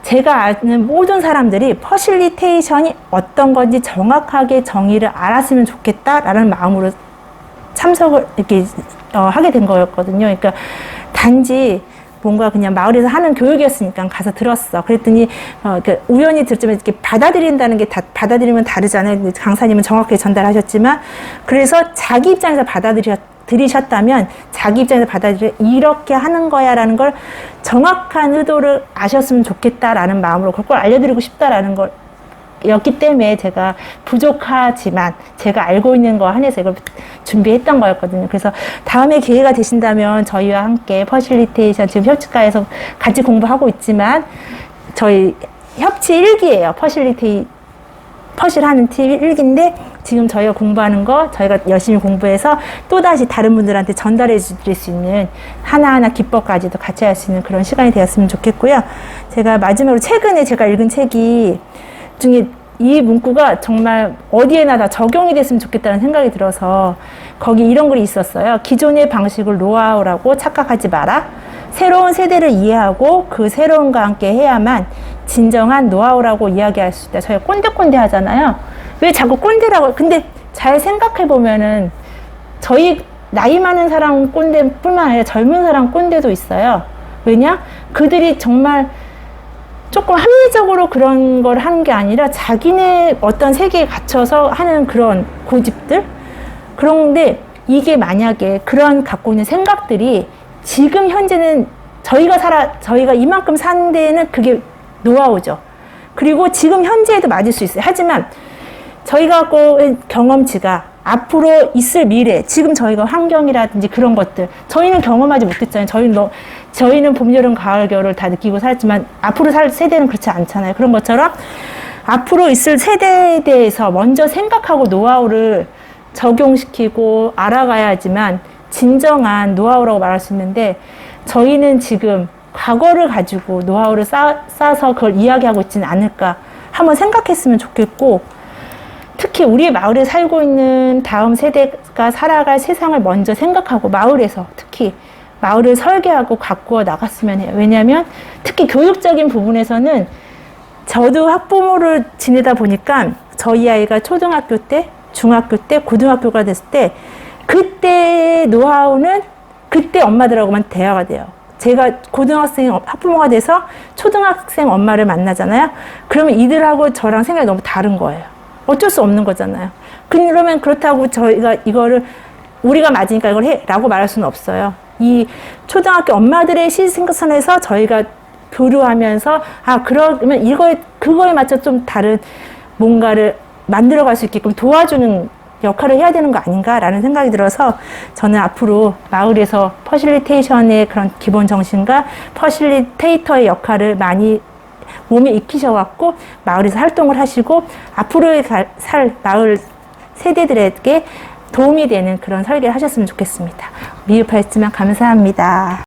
[SPEAKER 1] 제가 아는 모든 사람들이 퍼실리테이션이 어떤 건지 정확하게 정의를 알았으면 좋겠다라는 마음으로 참석을 이렇게 하게 된 거였거든요. 그러니까 단지 뭔가 그냥 마을에서 하는 교육이었으니까 가서 들었어. 그랬더니 우연히 들었지만 이렇게 받아들인다는 게 받아들이면 다르잖아요. 강사님은 정확하게 전달하셨지만, 그래서 자기 입장에서 들이셨다면 자기 입장에서 이렇게 하는 거야라는 걸 정확한 의도를 아셨으면 좋겠다라는 마음으로 그걸 알려드리고 싶다라는 걸 였기 때문에 제가 부족하지만 제가 알고 있는 거 한해서 이걸 준비했던 거였거든요. 그래서 다음에 기회가 되신다면 저희와 함께 퍼실리테이션, 지금 협치과에서 같이 공부하고 있지만 저희 협치 1기예요. 퍼실하는 팀 1기인데 지금 저희가 공부하는 거 저희가 열심히 공부해서 또다시 다른 분들한테 전달해 드릴 수 있는 하나하나 기법까지도 같이 할 수 있는 그런 시간이 되었으면 좋겠고요. 제가 마지막으로 최근에 제가 읽은 책이 중에 이 문구가 정말 어디에나 다 적용이 됐으면 좋겠다는 생각이 들어서 거기 이런 글이 있었어요. 기존의 방식을 노하우라고 착각하지 마라. 새로운 세대를 이해하고 그 새로움과 함께 해야만 진정한 노하우라고 이야기할 수 있다. 저희가 꼰대꼰대 하잖아요. 왜 자꾸 꼰대라고. 근데 잘 생각해 보면은 저희 나이 많은 사람 꼰대뿐만 아니라 젊은 사람 꼰대도 있어요. 왜냐? 그들이 정말 조금 합리적으로 그런 걸 하는 게 아니라 자기네 어떤 세계에 갇혀서 하는 그런 고집들? 그런데 이게 만약에 그런 갖고 있는 생각들이 지금 현재는 저희가 이만큼 사는 데에는 그게 노하우죠. 그리고 지금 현재에도 맞을 수 있어요. 하지만 저희가 갖고 있는 경험치가 앞으로 있을 미래, 지금 저희가 환경이라든지 그런 것들, 저희는 경험하지 못했잖아요. 저희는 봄, 여름, 가을, 겨울을 다 느끼고 살았지만 앞으로 살 세대는 그렇지 않잖아요. 그런 것처럼 앞으로 있을 세대에 대해서 먼저 생각하고 노하우를 적용시키고 알아가야 하지만 진정한 노하우라고 말할 수 있는데 저희는 지금 과거를 가지고 노하우를 쌓아서 그걸 이야기하고 있지는 않을까 한번 생각했으면 좋겠고 특히 우리 마을에 살고 있는 다음 세대가 살아갈 세상을 먼저 생각하고 마을에서 특히 마을을 설계하고 가꾸어 나갔으면 해요. 왜냐하면 특히 교육적인 부분에서는 저도 학부모를 지내다 보니까 저희 아이가 초등학교 때, 중학교 때, 고등학교가 됐을 때 그때 노하우는 그때 엄마들하고만 대화가 돼요. 제가 고등학생 학부모가 돼서 초등학생 엄마를 만나잖아요. 그러면 이들하고 저랑 생각이 너무 다른 거예요. 어쩔 수 없는 거잖아요. 그러면 그렇다고 저희가 이거를 우리가 맞으니까 이걸 해 라고 말할 수는 없어요. 이 초등학교 엄마들의 시선에서 저희가 교류하면서 그러면 그거에 맞춰 좀 다른 뭔가를 만들어갈 수 있게끔 도와주는 역할을 해야 되는 거 아닌가라는 생각이 들어서 저는 앞으로 마을에서 퍼실리테이션의 그런 기본 정신과 퍼실리테이터의 역할을 많이 몸에 익히셔갖고 마을에서 활동을 하시고 앞으로의 살 마을 세대들에게 도움이 되는 그런 설계를 하셨으면 좋겠습니다. 미흡했지만 감사합니다.